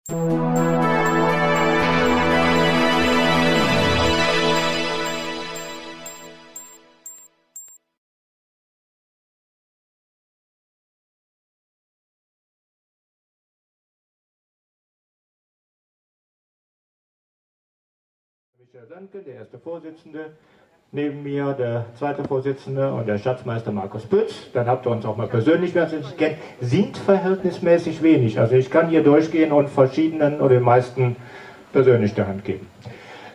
Michael Sönke, der erste Vorsitzende, neben mir der zweite Vorsitzende und der Schatzmeister Markus Pütz. Dann habt ihr uns auch mal persönlich, wer sich kennt, sind verhältnismäßig wenig. Also ich kann hier durchgehen und verschiedenen oder den meisten persönlich die Hand geben.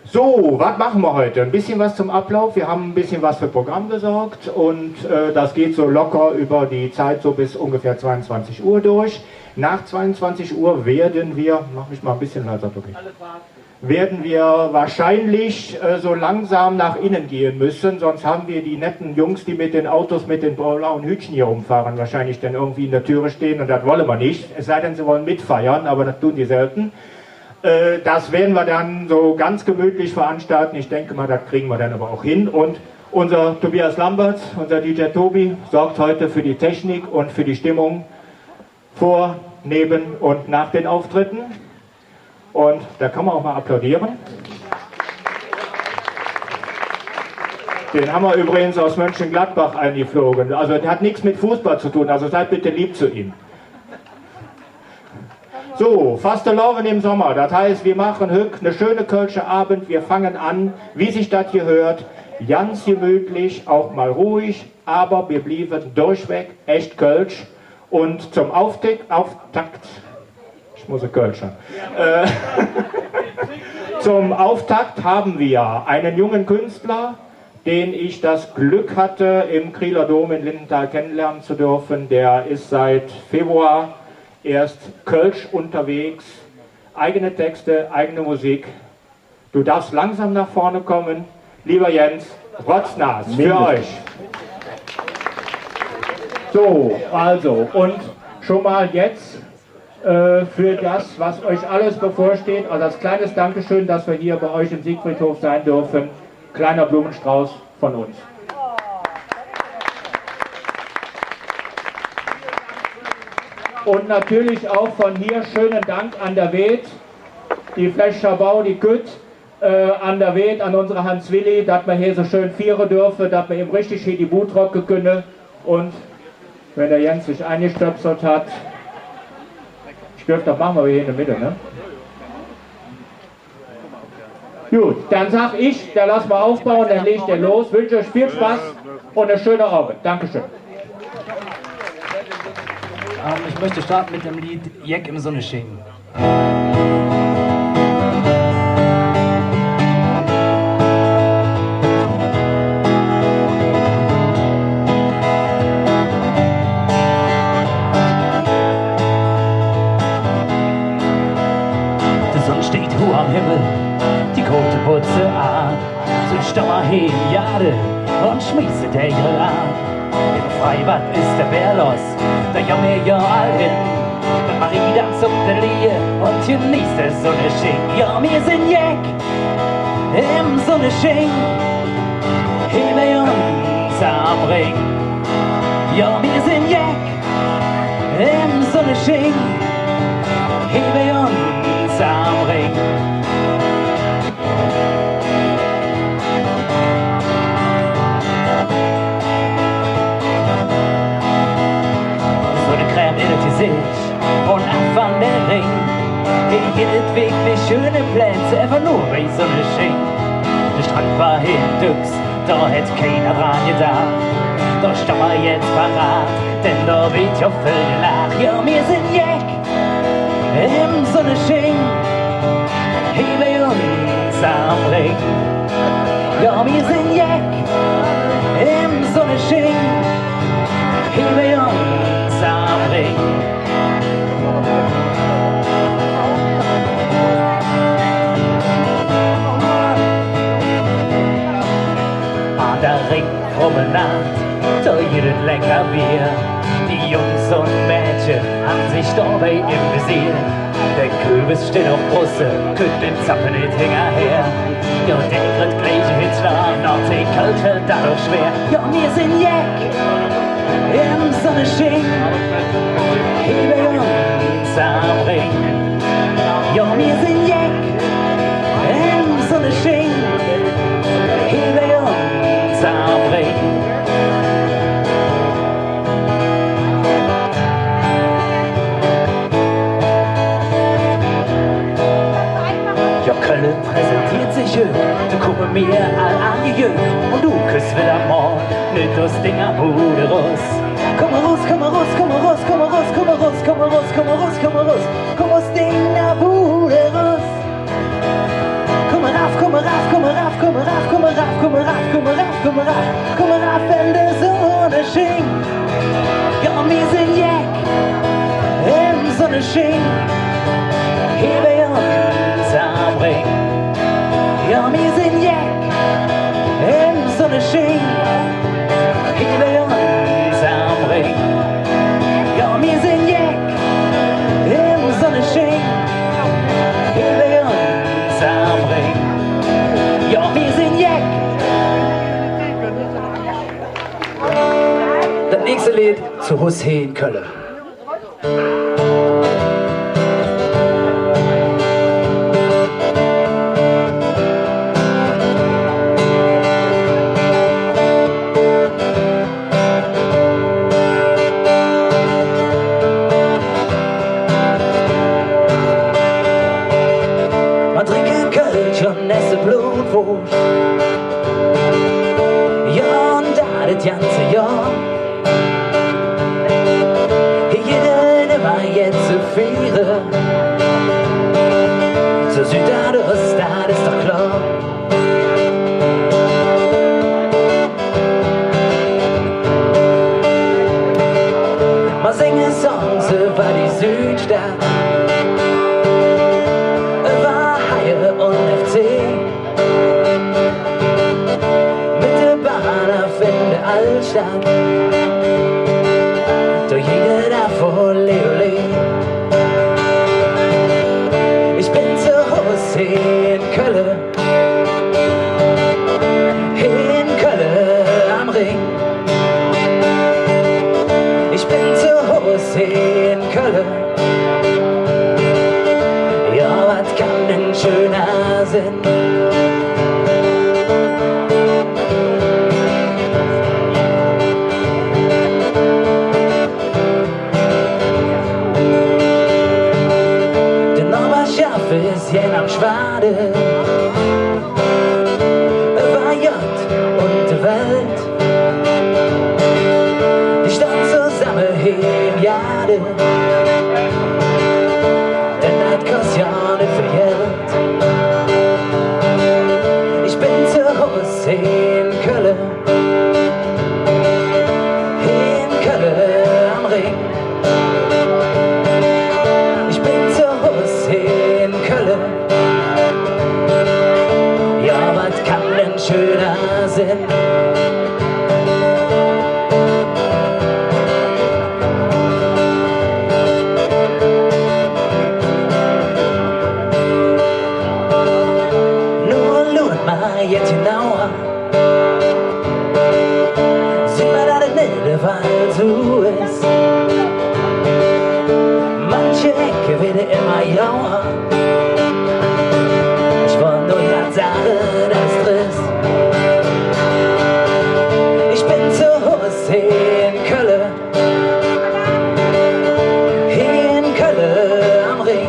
So, was machen wir heute? Ein bisschen was zum Ablauf. Wir haben ein bisschen was für Programm gesorgt und das geht so locker über die Zeit so bis ungefähr 22 Uhr durch. Nach 22 Uhr werden wir, mach mich mal ein bisschen leiser, okay. Werden wir wahrscheinlich so langsam nach innen gehen müssen, sonst haben wir die netten Jungs, die mit den Autos mit den blauen Hütchen hier rumfahren, wahrscheinlich dann irgendwie in der Türe stehen und das wollen wir nicht, es sei denn, sie wollen mitfeiern, aber das tun die selten. Das werden wir dann so ganz gemütlich veranstalten, ich denke mal, das kriegen wir dann aber auch hin und unser Tobias Lamberts, unser DJ Tobi, sorgt heute für die Technik und für die Stimmung vor, neben und nach den Auftritten. Und da kann man auch mal applaudieren. Den haben wir übrigens aus Mönchengladbach eingeflogen. Also der hat nichts mit Fußball zu tun, also seid bitte lieb zu ihm. So, Fasteloven im Sommer, das heißt, wir machen eine schöne kölsche Abend, wir fangen an, wie sich das hier hört, ganz gemütlich, auch mal ruhig, aber wir blieben durchweg echt kölsch. Und zum Auftakt, ich muss ein Kölscher. Zum Auftakt haben wir einen jungen Künstler, den ich das Glück hatte, im Krieler Dom in Lindenthal kennenlernen zu dürfen. Der ist seit Februar erst kölsch unterwegs, eigene Texte, eigene Musik. Du darfst langsam nach vorne kommen. Lieber Jens, Rotznass für euch. So, also, und schon mal jetzt für das, was euch alles bevorsteht, also als kleines Dankeschön, dass wir hier bei euch im Siegfriedhof sein dürfen. Kleiner Blumenstrauß von uns. Und natürlich auch von hier schönen Dank an der Wed, die Fleschscher die Gütt, an der Wed, an unsere Hans Willi, dass wir hier so schön feiern dürfen, dass wir ihm richtig hier die Boot rocken können. Und wenn der Jens sich eingestöpselt hat, ich dürfte, das machen wir hier in der Mitte, ne? Gut, dann sag ich, dann lass mal aufbauen, dann legt er los. Wünsche euch viel Spaß und eine schöne Abend. Dankeschön. Ich möchte starten mit dem Lied Jeck im Sonneschein. Am Himmel, die Kote putze an, so stammer hin Jade und schmiese der Grill an. Im Freibad ist der Bär los, da ja mir ja all hin. Der Marie dann zum der Lie und genießt der Sonneschein. Ja, wir sind Jeck im Sonneschein, hebe uns am Ring. Ja, wir sind Jeck im Sonneschein, hebe uns am Ring. Und ab an der Ring, ich geht wirklich schöne Plätze, einfach nur bei Sonneschein. Der Strand war hindux, da hätte keiner dran gedacht. Da stehen wir jetzt parat, denn da wird ja viel gelacht. Ja, wir sind Jeck im Sonneschein, hebe uns am Ring. Ja, wir sind Jeck im Sonneschein, hebe uns am Ring. An der Ringpromenade, da jeden länger Bier. Die Jungs und Mädchen haben sich dabei im Visier. Der Kürbis steht auf Brusse, könnt den Zappen nicht hinterher. Ja, der kriegt gleich Hitler, Nordsee kalt fällt dadurch schwer. Ja, wir sind Jeck im Sonneschein, hebe uns am Ring. nicht aus Dinger Bude raus. Komm raus, komm raus, komm raus, komm raus, komm raus, komm raus, komm raus, komm raus, komm aus Dinger Bude raus. Komm rauf, komm rauf, komm rauf, komm rauf, komm rauf, komm rauf, komm rauf, komm rauf, komm rauf, wenn die Sonne schien. Ja, wir sind Jack im Sonnenschein. Hier wir uns am Ring. Ja, wir sind Jack im Sonnenschein. Hier wir uns am Ring. Ja, wir sind Jack im Sonnenschein. Hier wir uns am Ring. Ja, wir sind Jack. Das nächste Lied zu Hussein Kölle. Man trinkt Kölsch und esse Blutwurst. Ja, und da das ganze Jahr. Jeder immer jetzt zu feiern. So Südost, das ist doch klar. Man singt Songs über die Südstadt, über Haie und FC. Mit der Bahn auf in der Altstadt, durch jede davor Leole. Ich bin zu Hause in Köln, am Ring. Ich bin zu Hause in Köln. Ja, was kann denn schöner sein? Den Oberschaff ist jen am Schwade, über J und die Welt. Die stand zusammen in Jade, denn das kostet ja nicht für Geld. Ich bin zu Hause in Köln am Ring. Ich bin zu Hause in Köln. Ja, was kann denn schöner sein? Jetzt genauer sieht man, dass es nicht der Fall so ist. Manche Ecke wird immer jauer. Ich wollte nur grad sagen, das trist. Ich bin zu Hause in Köln am Ring.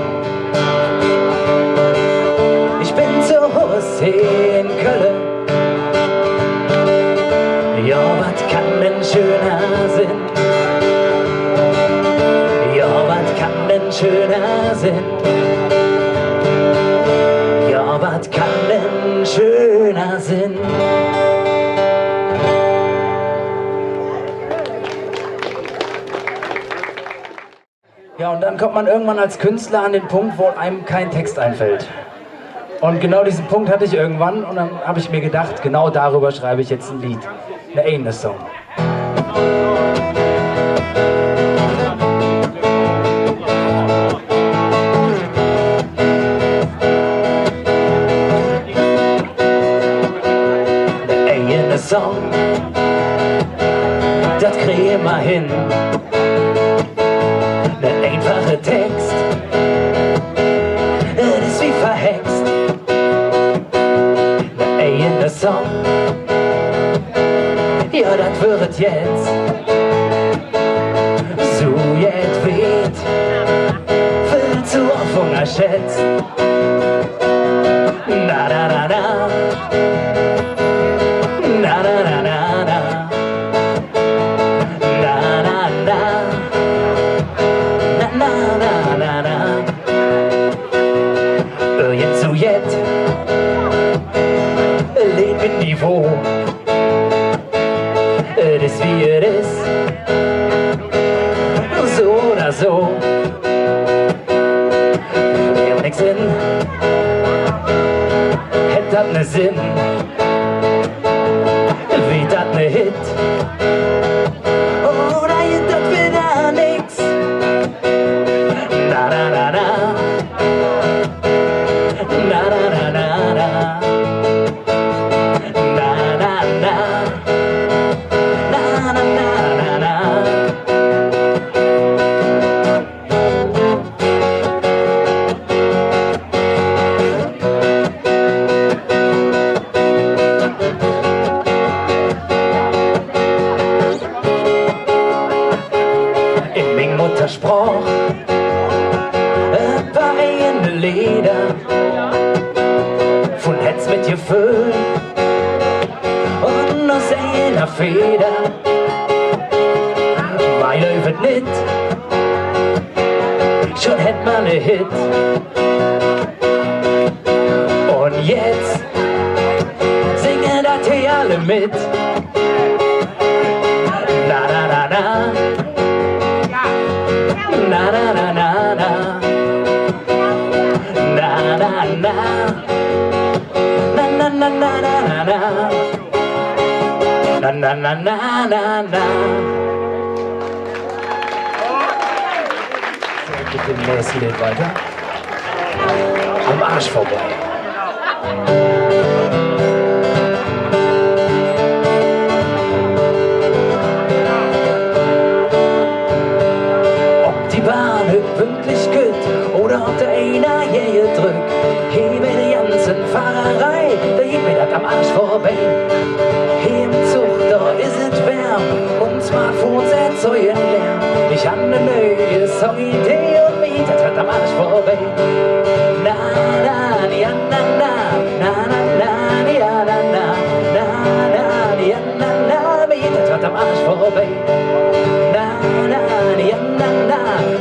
Ich bin zu Hause in Köln. Ja, was kann denn schöner sein? Ja, was kann denn schöner sein? Ja, was kann denn schöner sein? Ja, und dann kommt man irgendwann als Künstler an den Punkt, wo einem kein Text einfällt. Und genau diesen Punkt hatte ich irgendwann und dann habe ich mir gedacht, genau darüber schreibe ich jetzt ein Lied, eine Ene-Song. Eine Ene-Song, das kriegen wir hin. Ein einfacher Text, das ist wie verhext. Eine Song, ja, das wird jetzt so jetzt weht, viel zu oft unterschätzt. Na na na na, na na na na na. so. Ja, nix Sinn, hätt dat ne Sinn, wie dat ne Hit. Oder hätt dat wieder nix. Na na na na, na na na na na, na na na, na na na na na. In min Muttersprach paar eigene Lieder von Hetz mit Gefühl und aus einer Feder. Mein Löwe nicht, schon hätt man ne Hit. Und jetzt singen dat hier alle mit. Na na na na, na na na na na, na na na, na na na na na na, na na na na na. Mit dem nächsten Lied weiter. Am Arsch vorbei. Ob die Bahn pünktlich geht oder ob der einer hier drückt, hebe die ganzen Fahrerei, da geht mir das am Arsch vorbei. Hier im Zug, da ist es wärm und Smartphones erzeugen Lärm. Ich hab ne neue Song-Idee und mir das hat am Arsch vorbei. Na na na na na, na na na na na na, na na na na, mir das hat am Arsch vorbei. Na na na na na,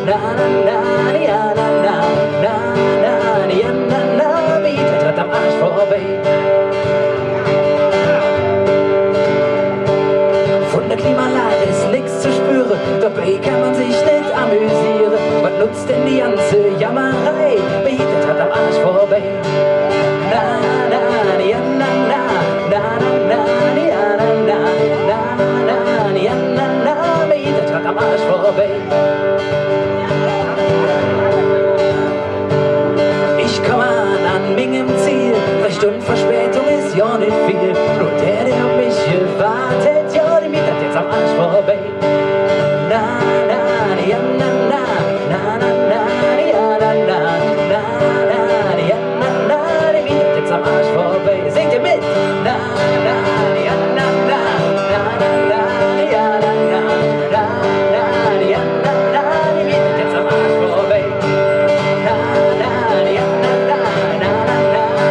na na na na na, na na na na, mir das hat am Arsch vorbei. Von der Klimaanlage ist nix zu spüren, dabei kann man sich nicht amüsieren. Was nutzt denn die ganze Jammerei? Bietet hat am Arsch vorbei. Na na na na na na, na na na na na, na na na na, bietet hat am Arsch vorbei. Ich komm an meinem Ziel, 3 Stunden Verspätung ist ja nicht viel. Nur der auf mich wartet, ja, die Miete hat jetzt am Arsch vorbei. Na na na na na, na na na na na, na na na na, die Miete hat jetzt am Arsch vorbei. Singt ihr mit? Na na na na na, na na na na na, na na na na, die Miete hat jetzt am Arsch vorbei. Na na na na na, na na na na na,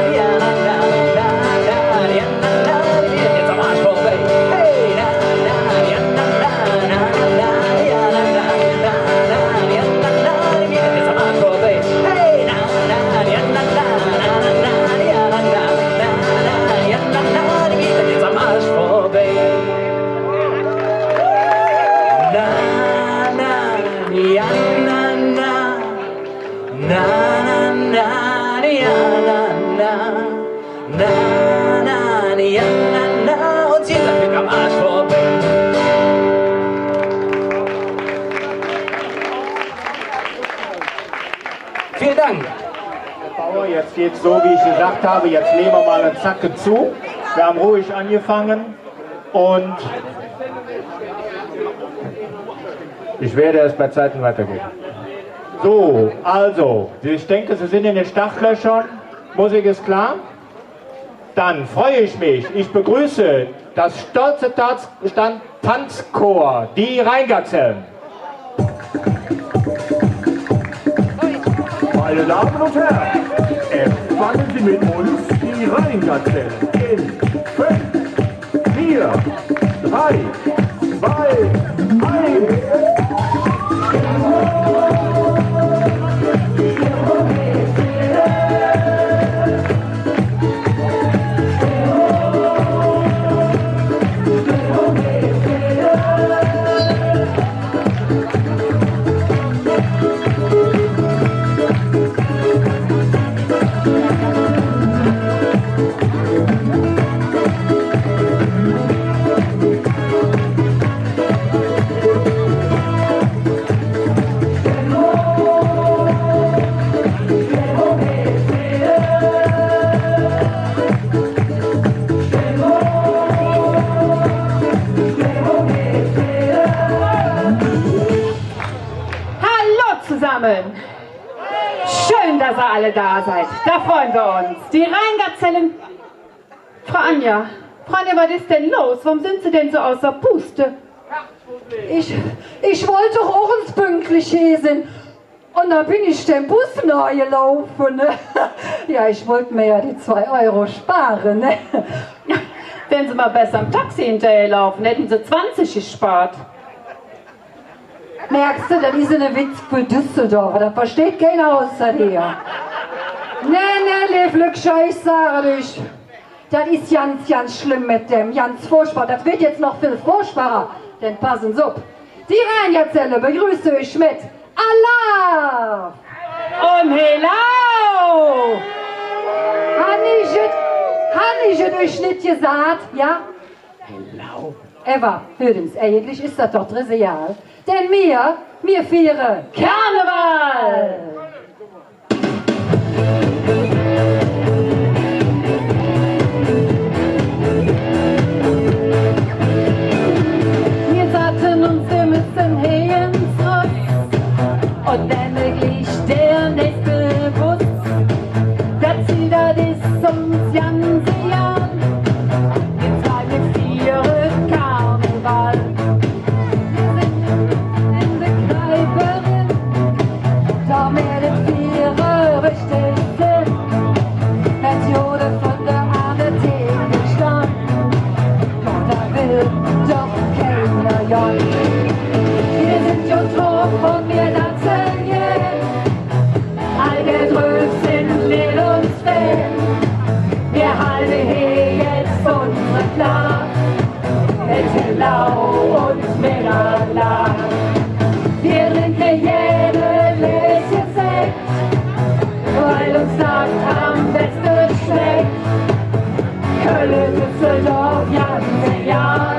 na na na na, die Miete hat jetzt am Arsch vorbei. Hey, na na na na na, na na na na na, na na na na, die Miete hat jetzt am Arsch vorbei. Hey, na na na na na, na na na na na, na na na na na, die Miete hat jetzt am Arsch vorbei. Na na ja na na, na na na ja na na, na na ja na na, und sie sagt am Arsch vorbei. Vielen Dank. Bauer, jetzt geht's so, wie ich gesagt habe, jetzt nehmen wir mal einen Zacken zu. Wir haben ruhig angefangen und ich werde es bei Zeiten weitergehen. So, also, ich denke, Sie sind in den Startlöchern. Musik ist klar. Dann freue ich mich. Ich begrüße das stolze Tanzchor, die Rheingazellen. Meine Damen und Herren, empfangen Sie mit uns die Rheingazellen in 5, 4, 3, 2, 1. Damen, schön, dass ihr alle da seid. Da freuen wir uns. Die Rheingazellen. Frau Anja, was ist denn los? Warum sind Sie denn so außer Puste? Ich wollte doch auch ins Pünktlichchen. Und dann bin ich den Bus neu gelaufen. Ne? Ja, ich wollte mir ja die 2 Euro sparen. Ne? Wenn Sie mal besser im Taxi hinterherlaufen, hätten Sie 20 gespart. Merkst du, das ist eine Witz für Düsseldorf. Das versteht keiner außer dir. Nee, Leflückscher, ich sage dich. Das ist ganz schlimm mit dem. Ganz furchtbar. Das wird jetzt noch viel furchtbarer. Denn passen Sie auf. Die Rheingazelle begrüße ich mit Allah! Und Hello! Han ich euch nicht gesagt, ja? Hello. Eva, hörens, eigentlich ist das doch trivial. Denn wir feiern Karneval! Wir sagten uns, wir müssen hier ins Ross. Und dann wirklich der nächste Bus. Das Ziel, das ist ums ganze Jahr. Jetzt war wir 4 Karneval. Wir sind in der Kneipe drin. Da werdet 4 richtig sind. Als Jode von der Arne Theke stand. Doch da will doch keiner Jan. Wir sind schon drauf und wir tanzen jetzt. All der Größen lädt uns fern. Wir halten hier jetzt unsere Plan. Mit Hello und Medala. Wir trinken jede Gläschen Sekt, weil uns das am besten schmeckt. Köln, Düsseldorf, ganze Jahr.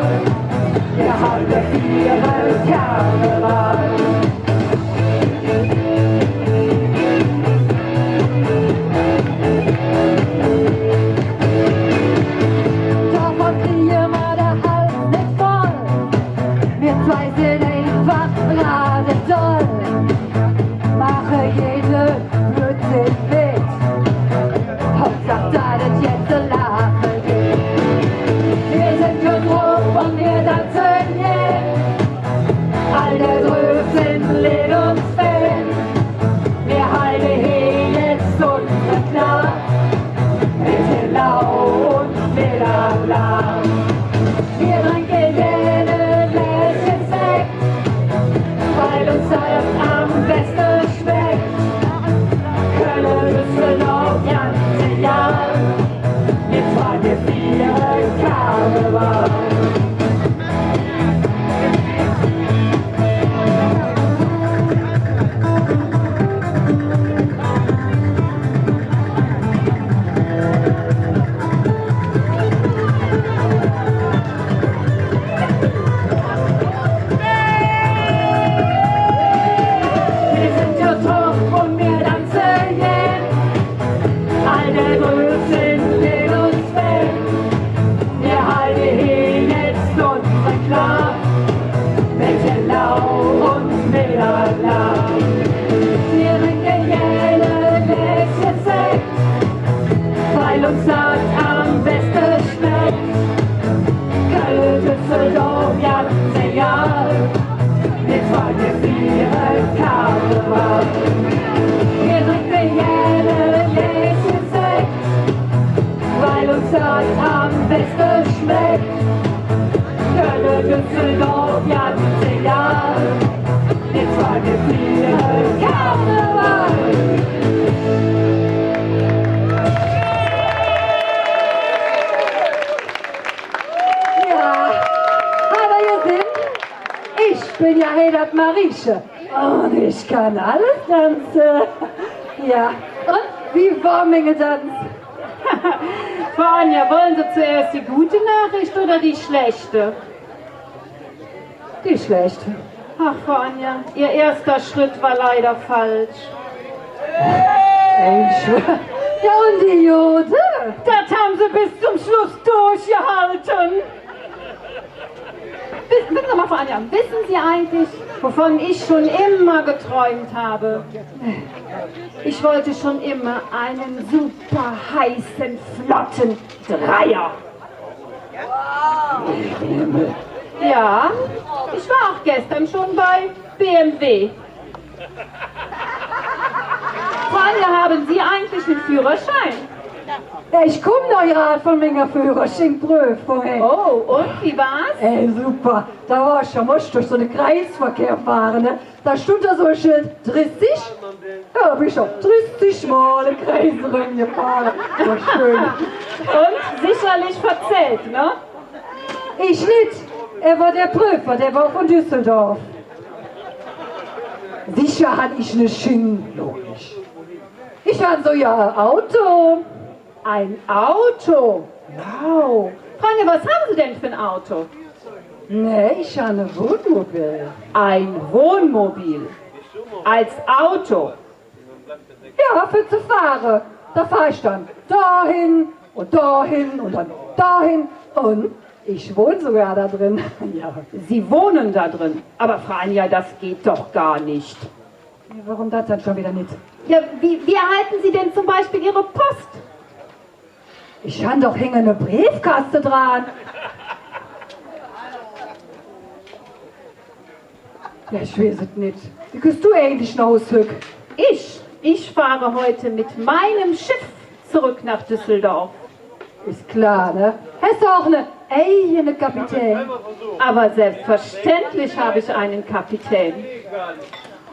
Wir halten 4 Karneval. Davon kriegen wir der Hals nicht voll. Wir 2 sind einfach gerade doll. Mache jede Blödsinn mit. Hauptsache, dass es jetzt eine Lache gibt. Wir sind schon drauf und wir tanzen jetzt. All der Größen lädt uns fern. Wir halten hier jetzt unsere Klar. Mit Hello und Medala. Wir trinken jede Gläschen Sekt, weil uns das am besten schmeckt. Köln, Düsseldorf, ganze Jahr. Jetzt waren wir 4 Karneval. Wir sind ja drauf und wir tanzen jetzt. All der Größen lädt uns fern. Wir halten hier jetzt unsere Klar. Mit Hello und Medala. Wir trinken jede Gläschen Sekt, weil uns das am besten schmeckt. Köln, Düsseldorf, ganze Jahr. Jetzt waren wir 4 Karneval. Wir trinken jede Gläschen Sekt, weil uns das am besten schmeckt. Köln, Düsseldorf, ganze Jahr. Jetzt waren wir 4 Karneval. Ja, aber ihr seht, ich bin ja Hedert Marieche und ich kann alles tanzen. Ja, und wie war meine Tanz? Frau Anja, wollen Sie zuerst die gute Nachricht oder die schlechte? Die schlechte. Ach, Frau Anja, Ihr erster Schritt war leider falsch. Ja, und die Jode? Das haben Sie bis zum Schluss durchgehalten. Wissen Sie mal, Frau Anja, wissen Sie eigentlich, wovon ich schon immer geträumt habe? Ich wollte schon immer einen super heißen, flotten Dreier. Ja, ich war auch gestern schon bei BMW. Frau Anja, haben Sie eigentlich einen Führerschein? Ja, ich komme noch gerade von meiner Führerscheinprüfung. Oh, und wie war's? Super. Da war ich ja muss durch so einen Kreisverkehr fahren. Ne? Da stand da so ein Schild 30. Ja, bin ich schon 30 Mal im Kreis rumgefahren. War schön. Und sicherlich verzählt, ne? Ich nicht. Er war der Prüfer, der war von Düsseldorf. Sicher hatte ich eine Schiene. Logisch. Ich hatte so ja Auto. Ein Auto? Wow. Frau Anja, was haben Sie denn für ein Auto? Nee, ich habe ein Wohnmobil. Ein Wohnmobil. Als Auto. Ja, für zu fahren. Da fahre ich dann dahin und dann dahin und ich wohne sogar da drin. Ja. Sie wohnen da drin. Aber Frau Anja, das geht doch gar nicht. Warum das dann schon wieder nicht? Ja, wie erhalten Sie denn zum Beispiel Ihre Post? Ich habe doch hängende Briefkaste dran. Ja, ich weiß es nicht. Wie gehst du eigentlich nach Hause? Ich fahre heute mit meinem Schiff zurück nach Düsseldorf. Ist klar, ne? Hast du auch eine eigene Kapitän? Aber selbstverständlich habe ich einen Kapitän.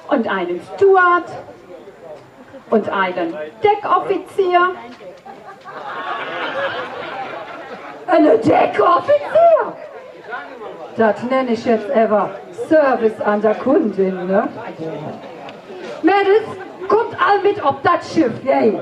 Und einen Steward. Und einen Deckoffizier. Eine Deckoffizier? Das nenne ich jetzt ever Service an der Kundin, ne? Mädels, kommt all mit auf das Schiff, yay!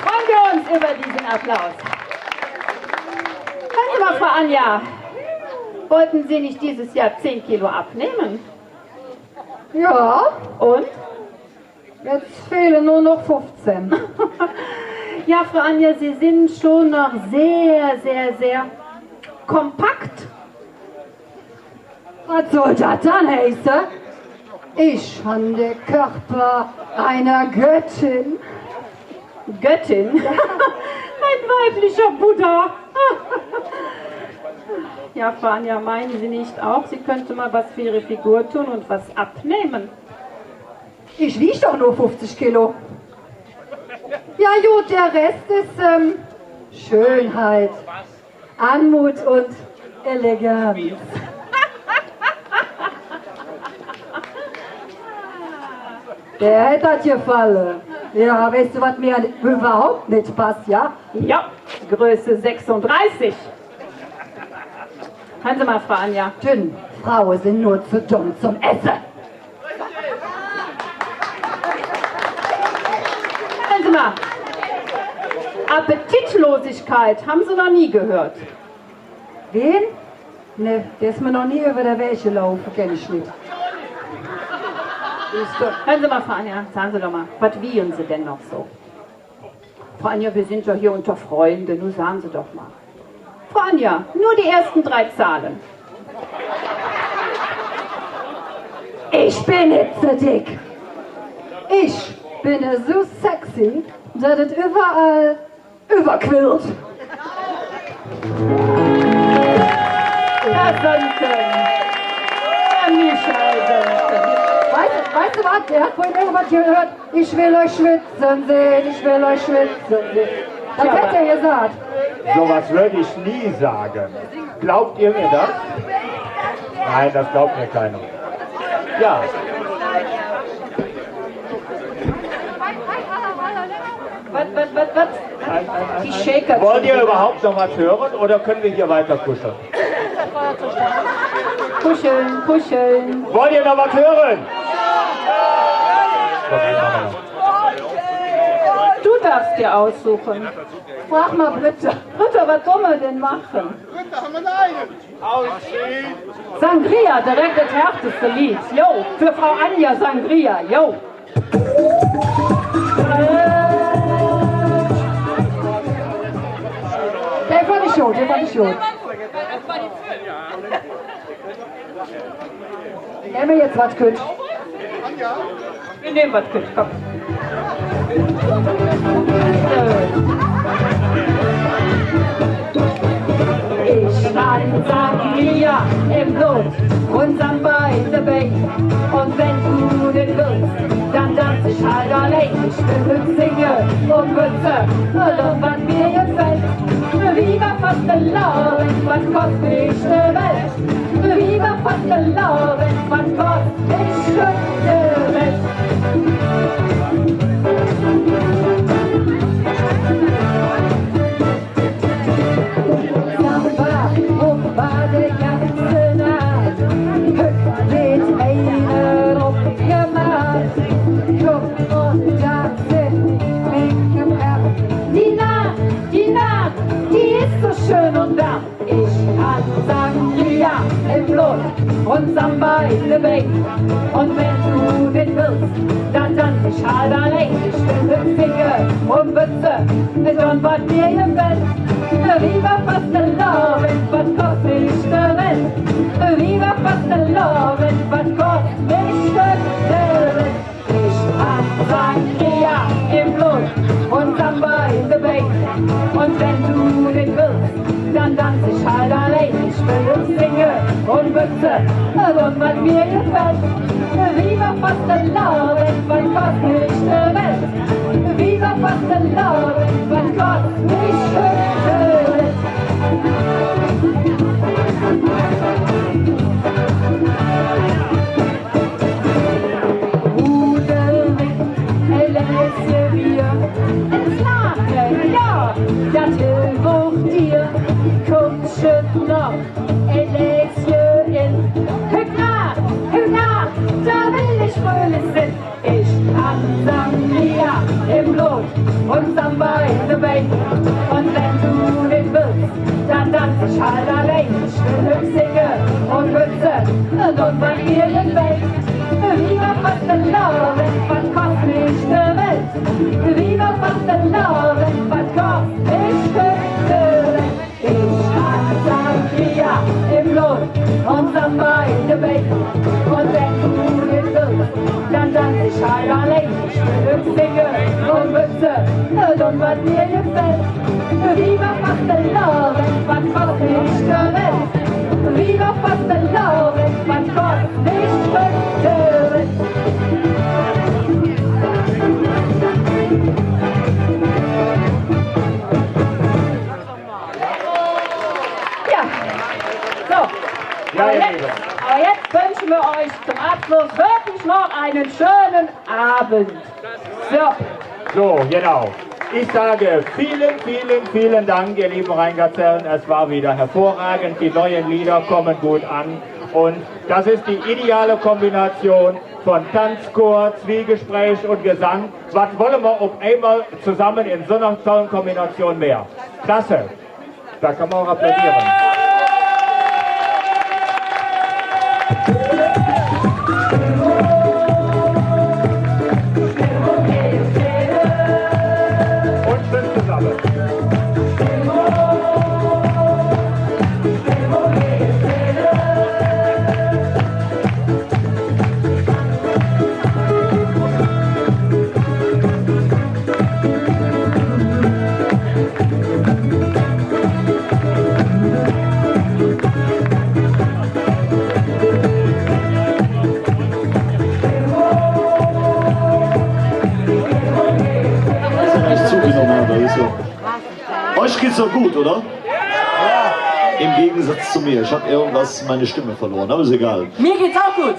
Freuen wir uns über diesen Applaus. Hören Sie mal, Frau Anja, wollten Sie nicht dieses Jahr 10 Kilo abnehmen? Ja, Und? jetzt fehlen nur noch 15. Ja, Frau Anja, Sie sind schon noch sehr, sehr, sehr kompakt. Was soll das dann heißen? Ich habe den Körper einer Göttin. Göttin? Ein weiblicher Buddha. Ja, Frau Anja, meinen Sie nicht auch, Sie könnte mal was für Ihre Figur tun und was abnehmen? Ich wiege doch nur 50 Kilo. Ja gut, der Rest ist Schönheit, Anmut und Eleganz. Der hätte das gefallen. Ja, weißt du, was mir überhaupt nicht passt, ja? Ja, Größe 36. Hören Sie mal, Frau Anja. Dünn, Frauen sind nur zu dumm zum Essen. Hören Sie mal. Appetitlosigkeit haben Sie noch nie gehört. Wen? Ne, der ist mir noch nie über der Wäsche laufen, kenn ich nicht. Hören Sie mal, Frau Anja, sagen Sie doch mal, was wiegen Sie denn noch so? Frau Anja, wir sind ja hier unter Freunden, nun sagen Sie doch mal. Frau Anja, nur die ersten 3 Zahlen. Ich bin nicht so dick. Ich bin so sexy, dass es überall überquillt. Herr Sönken. Herr Michael Sönken. Weißt du was? Der hat vorhin irgendwas gehört. Ich will euch schwitzen sehen, ich will euch schwitzen sehen. Das Ja, hätte er gesagt. Sowas würde ich nie sagen. Glaubt ihr mir das? Nein, das glaubt mir keiner. Ja. Was? Die Shaker. Wollt ihr überhaupt noch was hören oder können wir hier weiter kuscheln? Kuscheln, kuscheln. Wollt ihr noch was hören? Du darfst dir aussuchen. Frag mal Britta. Britta, was soll man denn machen? Britta, haben wir einen. Sangria, direkt das härteste Lied. Jo, für Frau Anja Sangria, jo. Der fand ich schon, der fand ich schon. Nehmen wir jetzt was könnt. Wir nehmen was, komm. Ich mein Sangria im Blut und Samba in der Bay. Und wenn du den willst, dann tanz ich halt allein. Ich will singen und wünsche, und was mir gefällt. Viva Fastelavn, was kostet ich die Welt? Viva Fastelavn, was kostet ich die Welt? Samba, war der ganze Nacht. Höck wird einer aufgemacht. Guck und da sind wir gemacht. Die Nacht, die ist so schön und warm. Ich kann Sangria im Blut und Samba in der Bay. Und wenn du den willst, dann tanz ich halt allein. Ich will Finger und Witze, und was mir gefällt. Viva Fastelavn, was kostet ich die Welt? Viva Fastelavn, was kostet ich die Welt? Ich hab Sangria im Blut und Samba in der Bay. Und wenn du den willst, dann tanz ich halt allein. Ich will singen und wünsche, und was mir gefällt. Viva Fastelavn, was kostet ich die Welt? Viva Fastelavn, was kostet ich die Welt? Das hilft dir, kommt schön noch, Eläsje in. Hück nach, da will ich fröhlich sind. Ich kann Sangria kitzelt und was mir gefällt. Viva Fastelavek, was kostet nicht der Welt. Viva Fastelavek, was kostet nicht der Welt. Ja, so. Aber jetzt wünschen wir euch zum Abschluss wirklich noch einen schönen Abend. So, genau. Ich sage vielen, vielen, vielen Dank, ihr lieben Rheingazellen. Es war wieder hervorragend. Die neuen Lieder kommen gut an. Und das ist die ideale Kombination von Tanzchor, Zwiegespräch und Gesang. Was wollen wir auf einmal zusammen in so einer tollen Kombination mehr? Klasse. Da kann man auch applaudieren. Euch geht's doch gut, oder? Ja. Im Gegensatz zu mir. Ich habe irgendwas meine Stimme verloren, aber ist egal. Mir geht's auch gut.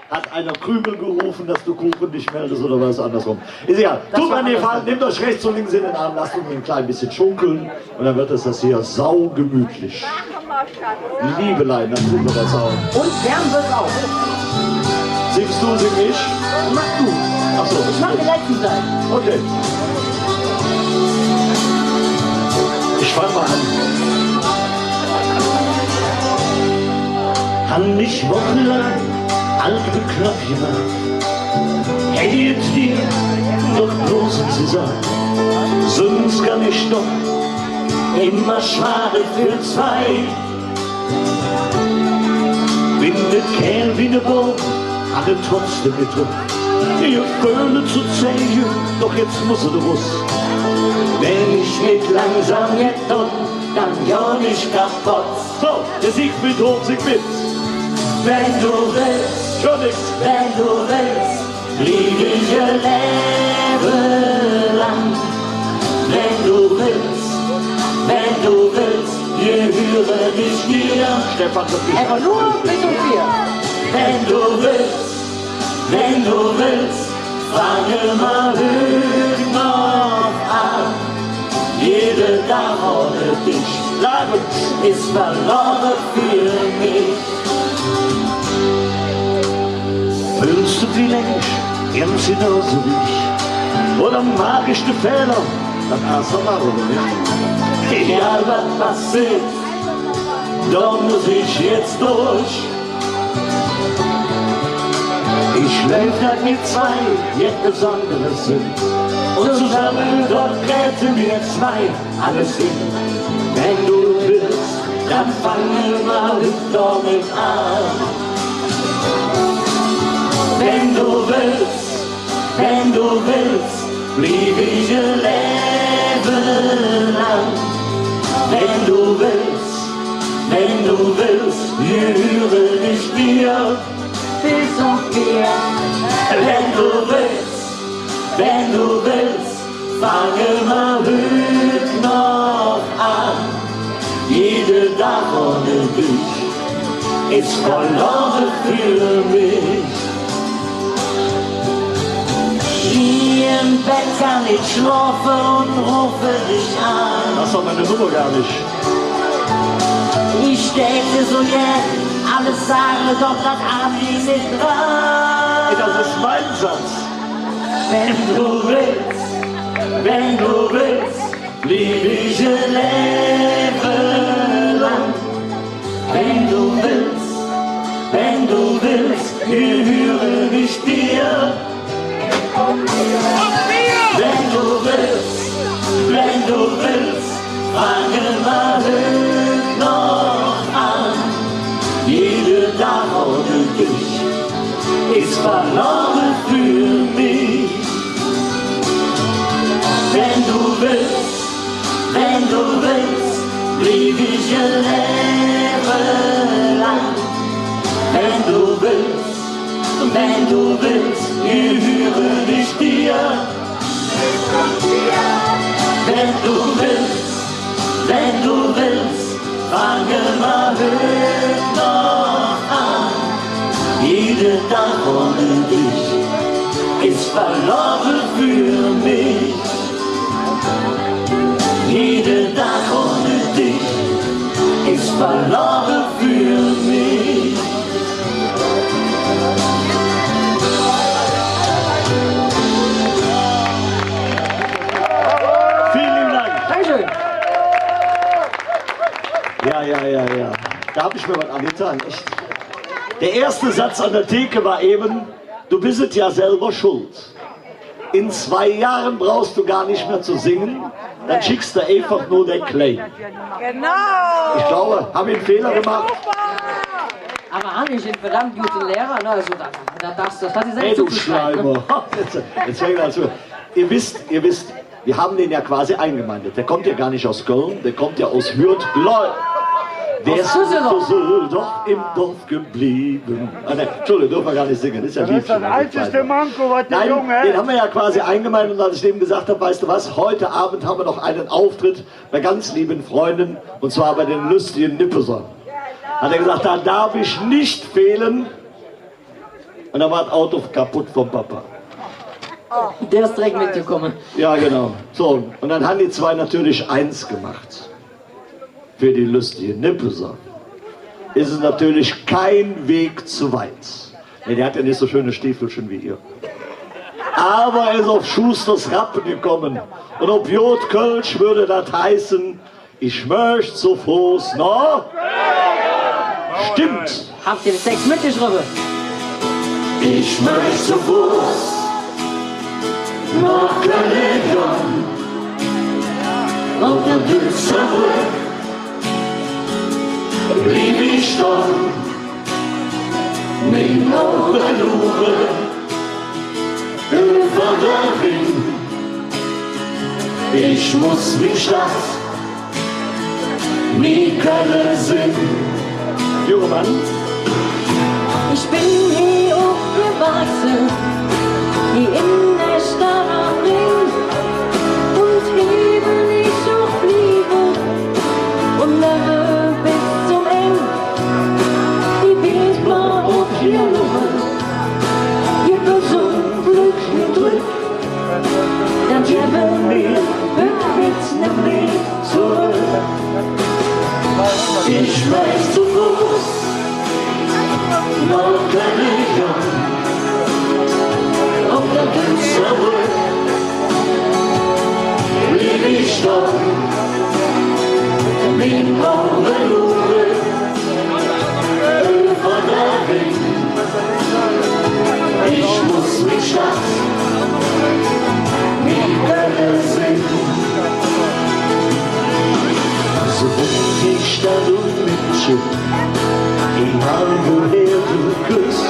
Hat einer Krümel gerufen, dass du Kuchen nicht meldest oder was andersrum? Ist egal. Tut mir den Fall, nehmt euch rechts und links in den Arm, lasst uns ein klein bisschen schunkeln und dann wird es das hier saugemütlich. Liebelein, dann tun wir das auch. Und wärmen wird's auch. Singst du, sing ich? Mach du. Achso. Ich mach den letzten Teil. Okay. Ich fang mal an. Kann ich wochenlang alt bekloppt gemacht, hätte jetzt dir doch bloß zu sagen, sonst kann ich doch immer schade für zwei. Bin ne Kerl wie ne Bohr, hatte trotzdem gedrückt. Ihr Vögel zu zählen, doch jetzt muss er raus. Wenn ich nicht langsam jetzt und dann ja nicht kaputt. So, der Siegfried holt sich mit. Wenn du willst, schon nix. Wenn du willst, liebe ich ihr Leben lang. Wenn du willst, ihr höre dich dir. Stefan, Aber nur bis um 4. Wenn du willst, fange mal höch noch an. Jede Tag ohne dich ist verloren für mich. Willst du vielleicht ganz genauso wie ich? Oder mag ich die Fehler? Dann hast du mal oder nicht? Egal was passiert, doch muss ich jetzt durch. Ich lebe halt mit zwei, die Besonderes sind. Und zusammen dort retten wir zwei alles hin. Wenn du willst, dann fange mal damit an. Wenn du willst, blieb ich ihr Leben lang. Wenn du willst, höre ich dir. Bis um 4. Wenn du willst, fange mal höch noch an. Jede Tag ohne dich ist verloren für mich. Hier im Bett kann ich schlafen und rufe dich an. Das war meine Nummer gar nicht. Ich denke so gern, alles sage doch das Abi nicht dran. Das ist mein Satz. Wenn du willst, lieb ich ihr Leben lang. Wenn du willst, gehöre ich dir. Wenn du willst, fange mal höch noch an. Jede Tag ohne dich ist verloren für mich. wenn du willst, gehöre ich dir. Wenn du willst, fange mal heute noch an. Jede Tag ohne dich ist verloren für mich. Jede Tag ohne dich ist verloren für mich. Ja. Da habe ich mir was angetan, echt. Der erste Satz an der Theke war eben, du bist es ja selber schuld. In 2 Jahren brauchst du gar nicht mehr zu singen, dann schickst du einfach nur den Claim. Genau! Ich glaube, habe ich einen Fehler gemacht? Aber Hanni, ich bin verdammt gute Lehrer, ne? Also, das hat sie Hey, selbst du zugeschrieben. Schleimer. Jetzt fängt er an zu. Ihr wisst, wir haben den ja quasi eingemeindet. Der kommt ja gar nicht aus Köln, der kommt ja aus Hürth-Gleul. Der ist doch im Dorf geblieben. Ah, nein, Entschuldigung, dürfen wir gar nicht singen. Das ist ja Das ist das einzige Manko, was der Junge Nein, den hat. haben wir ja quasi eingemeindet und als ich dem gesagt habe, weißt du was, heute Abend haben wir noch einen Auftritt bei ganz lieben Freunden und zwar bei den lustigen Nippesern. Hat er gesagt, da darf ich nicht fehlen. Und dann war das Auto kaputt vom Papa. Der ist direkt mitgekommen. Ja, genau. So, und dann haben die zwei natürlich eins gemacht. Für die lustigen Nippeser ist es natürlich kein Weg zu weit. Nee, der hat ja nicht so schöne Stiefelchen wie ihr. Aber er ist auf Schusters Rappen gekommen. Und ob Jod Kölsch würde das heißen, ich möchte zu Fuß noch. Stimmt. Habt ihr den Text mitgeschrieben? Ich möchte zu Fuß nach Kalifornien und dann geht's zurück. Blieb ich doch mit Augen über der Ring. Ich muss mich das mit keiner Sinn. Junger Mann. Ich bin hier aufgewachsen, hier in der Stadt am Ring und hier will ich auch blieben und lebe bis zum Ende. Die Welt war auf hier Nummer, ihr gesund Glück gedrückt, dann geben wir mit nem Weg zurück. Ich weiß zu Fuß noch keine Jahre auf der Künstlerbrücke blieb ich doch mit Augen über der Ring. Ich muss mich das mit keiner Sinn. So bin ich da und mit Schiff, egal woher du küsst,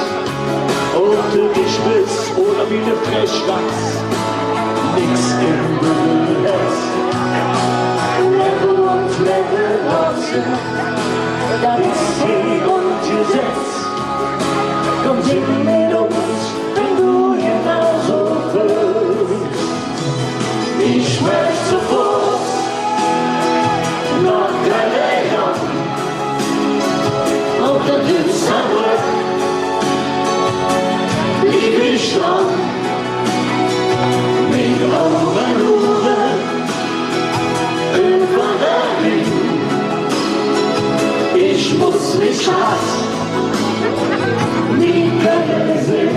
ob du dich bist oder wie ne Frechwachs, nix im Bügel hast. Level und Level außen, das ist hier und Gesetz. Komm, sing mit uns, wenn du genauso willst. Ich möchte zu Fuß nach Galeon auf der Künstlerbrücke blieb ich dran mit Augen über der Ring. Ich muss mich hassen, nie können sehen.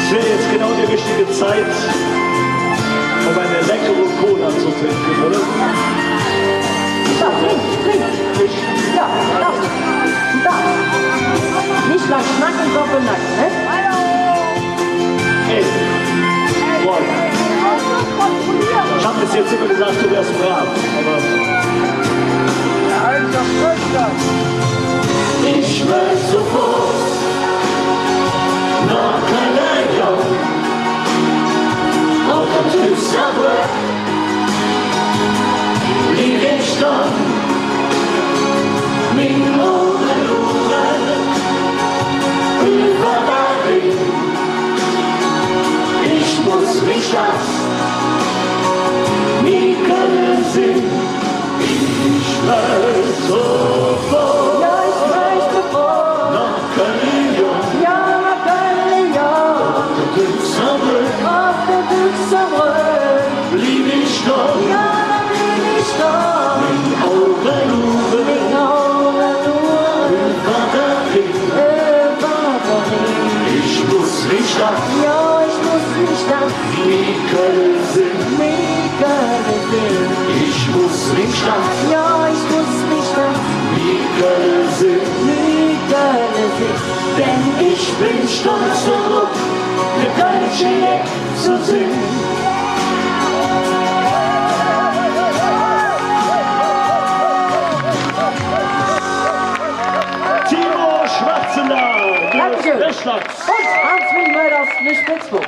Es wäre jetzt genau die richtige Zeit, um eine leckere Cola zu trinken, oder? Ja, trink. Ja, darfst du. Du darfst. Nicht lang schnacken, sondern nacken, ne? Hey, Freund. Ich hab bis jetzt immer gesagt, du wärst brav, aber ich möchte zu Fuß nach Kaleidon auf der Künstlerbrücke blieb ich dann mit Augen nicht nach Ja, ich muss nicht nach Mikele sehen. Mikele sehen. Ich muss nicht nach Ja, ich muss nicht nach Mikele sehen. Mikele sehen. Denn ich bin stolz darauf, eine deutsche Jack zu singen. Timo Schwarzenau, Dankeschön. der Schlags. Und Hans-Willi Mölders, eine Spitzburg.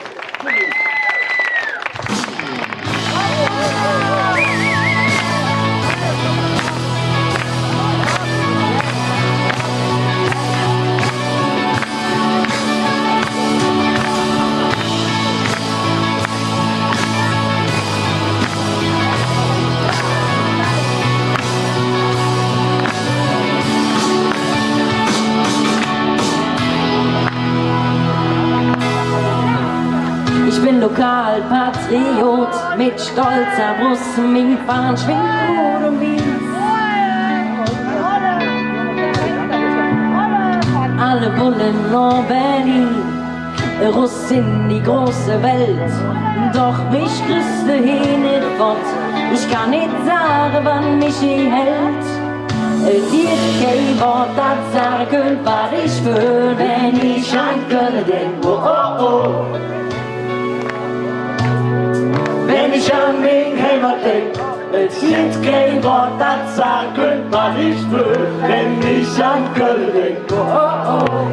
Ich bin Lokalpatriot mit stolzer Brust, mein Fahnen schwingt gut und Wies. Alle wollen nach Berlin, Russ in die große Welt. Doch mich grüßte hier nicht fort, ich kann nicht sagen, wann mich hier hält. Die kein Wort, das sagen, was ich will, wenn ich an Köln denk. Oh, oh, oh. Wenn ich an den Heimat denk, es gibt kein Wort, das sagen, was ich will, wenn ich an Köln denk. Oh, oh, oh.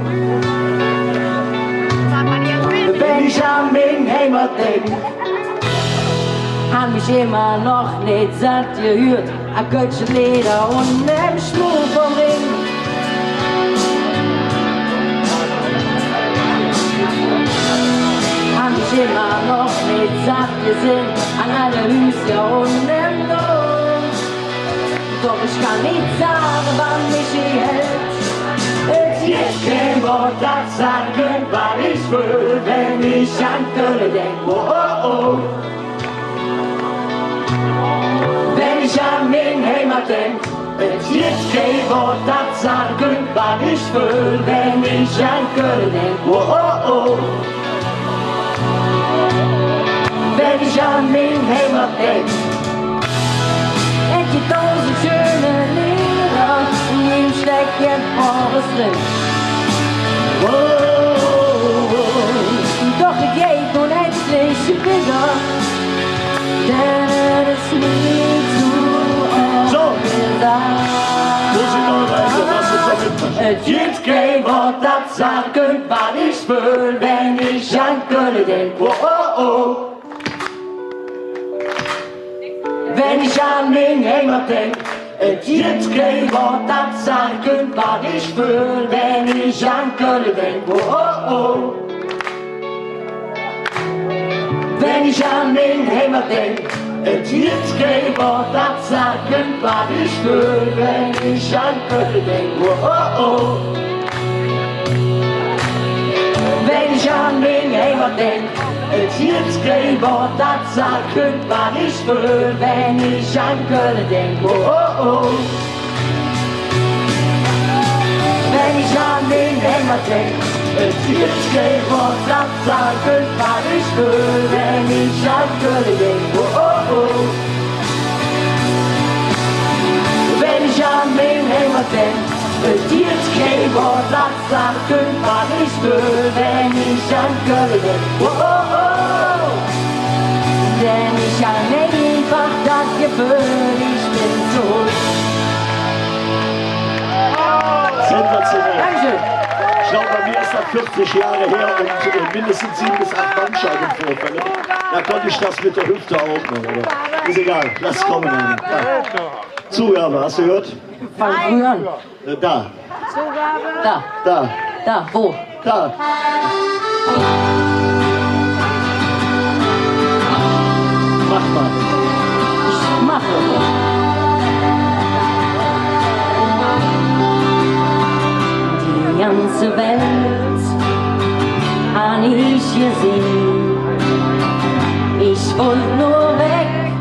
Wenn ich an den Heimat denk, Han mich immer noch nicht satt gehört, a Götchen Leder und nem Schnur vom Ring. Han mich immer noch nicht satt gesehen, an alle Hüse und nem Dom. Doch ich kann nicht sagen, wann mich hier hält. es gibt kein Wort, das sagen, was ich will, wenn ich an Köln denk. Oh, oh, oh. Wenn ich an den Heimat denk, es gibt kein Wort, das sagen, was ich will, wenn ich an Köln denk. Oh, oh, oh. Wenn ich an den Heimat denk, Es gibt tausend schöne Lieder, in jedem steckt ein Chorus drin. oh, oh, Doch es geht unendlich wieder, denn es ist nie zu So. Ende. es gibt kein Wort, das sagen, was ich will, wenn ich an Köln denk. Oh, oh, oh. Wenn ich an den Heimat denk, es gibt kein Wort, das sagen, was ich will, wenn ich an Köln denk. Oh, oh, oh. Wenn ich an den Heimat denk, es gibt kein Wort, das sagen, was ich will, wenn ich an Köln denk. Oh, oh, oh. Wenn ich an den Heimat denk, es gibt kein Wort, das sagen, was ich will, wenn ich an Köln denk. Oh, oh, oh. Wenn ich an den Heimat denk, es gibt kein Wort, das sagen, was ich will, wenn ich an Köln denk. Oh, oh, oh. Wenn ich an den Heimat denk, es gibt kein Wort, das sagen, was ich will, wenn ich an Köln denk. Oh, oh, oh. Denn ich habe einfach das Gefühl, ich bin zurück. Sensationell. Dankeschön. Ich glaube, bei mir ist das 40 Jahre her und mindestens 7 bis 8 Bandscheibenvorfälle. Da konnte ich das mit der Hüfte auch noch. Oder? Ist egal, lass es kommen. Ja. Zugabe, hast du gehört? Fang früh an. Da, Da, da, da, wo? da. Mach mal. Ich mache. Die ganze Welt habe ich gesehen. Ich wollte nur weg,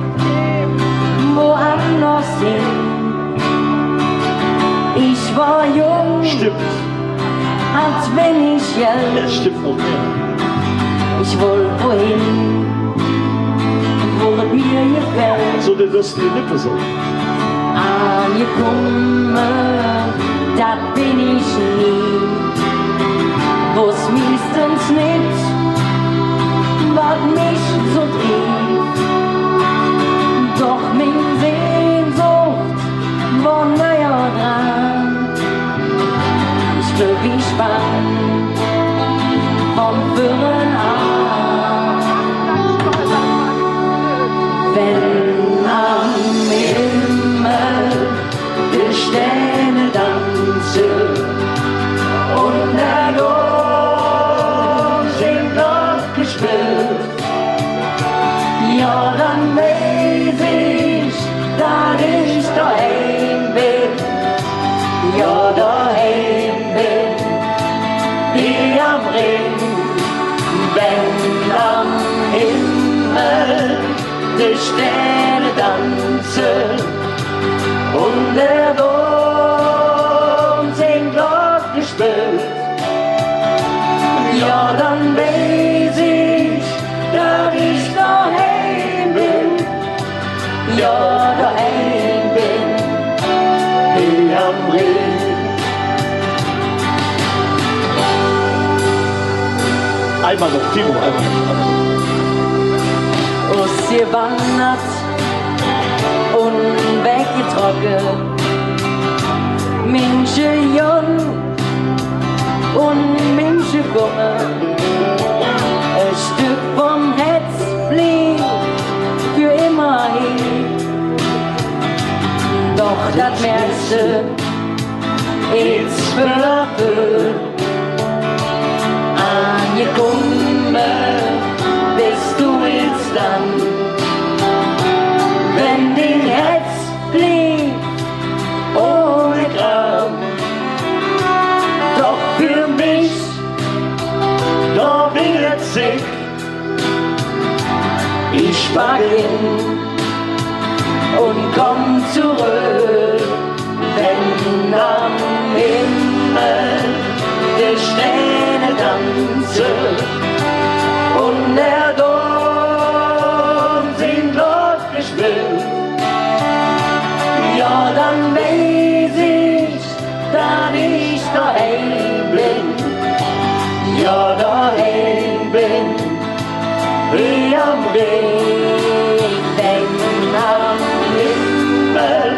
woanders hin. Ich war jung, Stimmt, als wenn ich es Geld. stimmt noch mehr. Ich wollte wohin, wo es mir gefällt. So, du wirst die Lippe so. Angekommen, das bin ich nie. Wo's meistens nicht, was mich so trieb. Doch mein Sehnsucht war näher dran. Ich glaub, ich fang vom Führen an. Wenn am Himmel die Sterne tanzen und der Dom singt noch gespielt, ja, dann weiß ich, dass ich daheim bin, ja, daheim bin, hier am Ring. Wenn am Himmel die Sterne tanzen und der Dom singt Gott gespielt, ja, dann weiß ich, dass ich daheim bin, ja, daheim bin, hier am Ring. Einmal noch, Timo, einmal noch. Ausgewandert und weggetrocknet, Menschen jung und Menschen kommen. Ein Stück vom Herz blieb für immer hin. Doch das merkst du, ist für angekommen bist du jetzt dann, wenn dein Herz blieb ohne Grauen. Doch für mich, Da bin jetzt ich. ich pack hin und komm zurück, wenn am Himmel die Sterne tanzen und der Dom singt Gott gespielt. Ja, dann weiß ich, dass ich daheim bin, ja, daheim bin, hier am Ring. Wenn am Himmel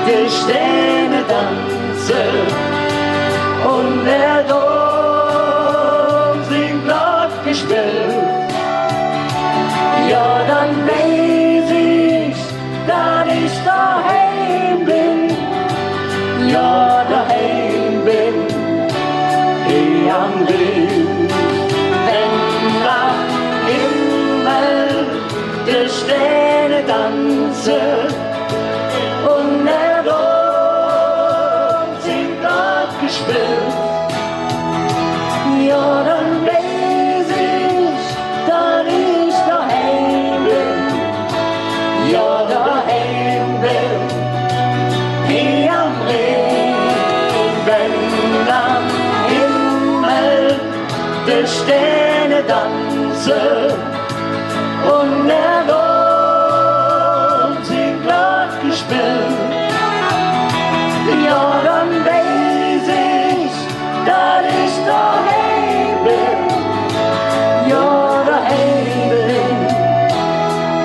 die Sterne tanzen und der Dom singt Gott gespielt, ja, dann weiß ich, dass ich daheim bin, ja, daheim bin, hier am Ring. Wenn am Himmel die Sterne tanzen und der Dom singt Gott gespielt, ja, dann weiß ich, dass ich daheim bin, ja, daheim bin, hier am Ring. Wenn am Himmel die Sterne tanzen und der Dom singt Gott gespielt, ja, dann weiß ich, dass ich daheim bin, ja, daheim bin,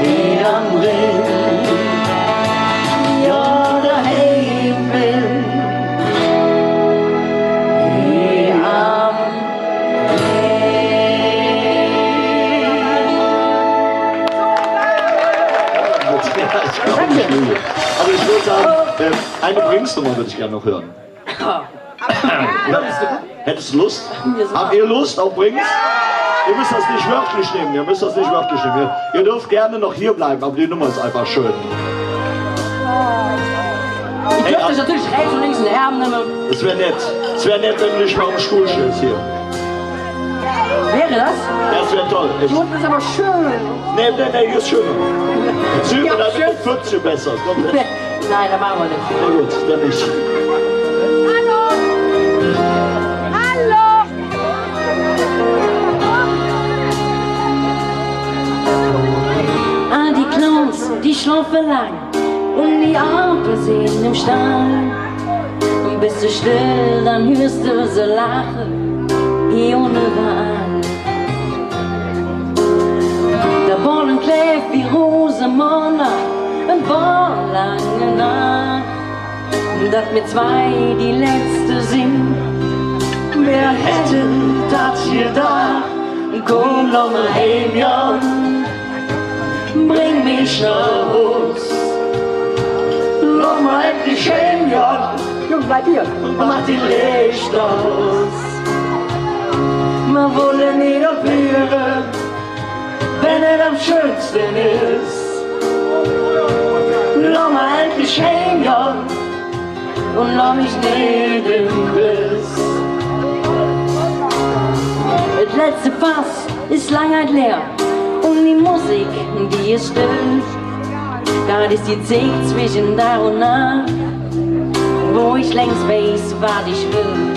hier am Ring, ja, daheim bin, hier am Aber ich würde sagen, eine Bringsnummer würde ich gerne noch hören. Hättest du Lust? Habt ihr Lust auf Brings? Ihr müsst das nicht wörtlich nehmen, ihr müsst das nicht wörtlich nehmen. Ihr dürft gerne noch hier bleiben, aber die Nummer ist einfach schön. Ich dürfte natürlich rechts und links in den Arm nehmen. Das wäre nett. Es wäre nett, wenn du nicht mal am Stuhl stehst hier. Wäre das? Das wäre toll. Die unten ist aber schön. Nee, hier ist schöner. Süden, Ja, da schön. wird 14 besser. Komm, Nein, da machen wir nicht. na gut, dann nicht. Hallo! die schlafen lang und die Apen sind im Stall. Und bist du still, dann hörst du sie lachen, hier und überall. Der Wollen klebt wie Rosenmona, ein paar lange Nacht. Dat mit zwei die letzte sind. Wer hätte das gedacht? Komm noch mal heim, Jan, bring mich nach Haus. Lass mal endlich heim, Jan, Junge, bleib hier. mach die Licht aus. Wir wollen nicht aufhören, wenn es am schönsten ist. Lass mal endlich heim, Jan, und lass mich nicht im Biss. Das letzte Fass ist lange leer und die Musik, die ist still. Das ist die Zeit zwischen da und nach, wo ich längst weiß, was ich will.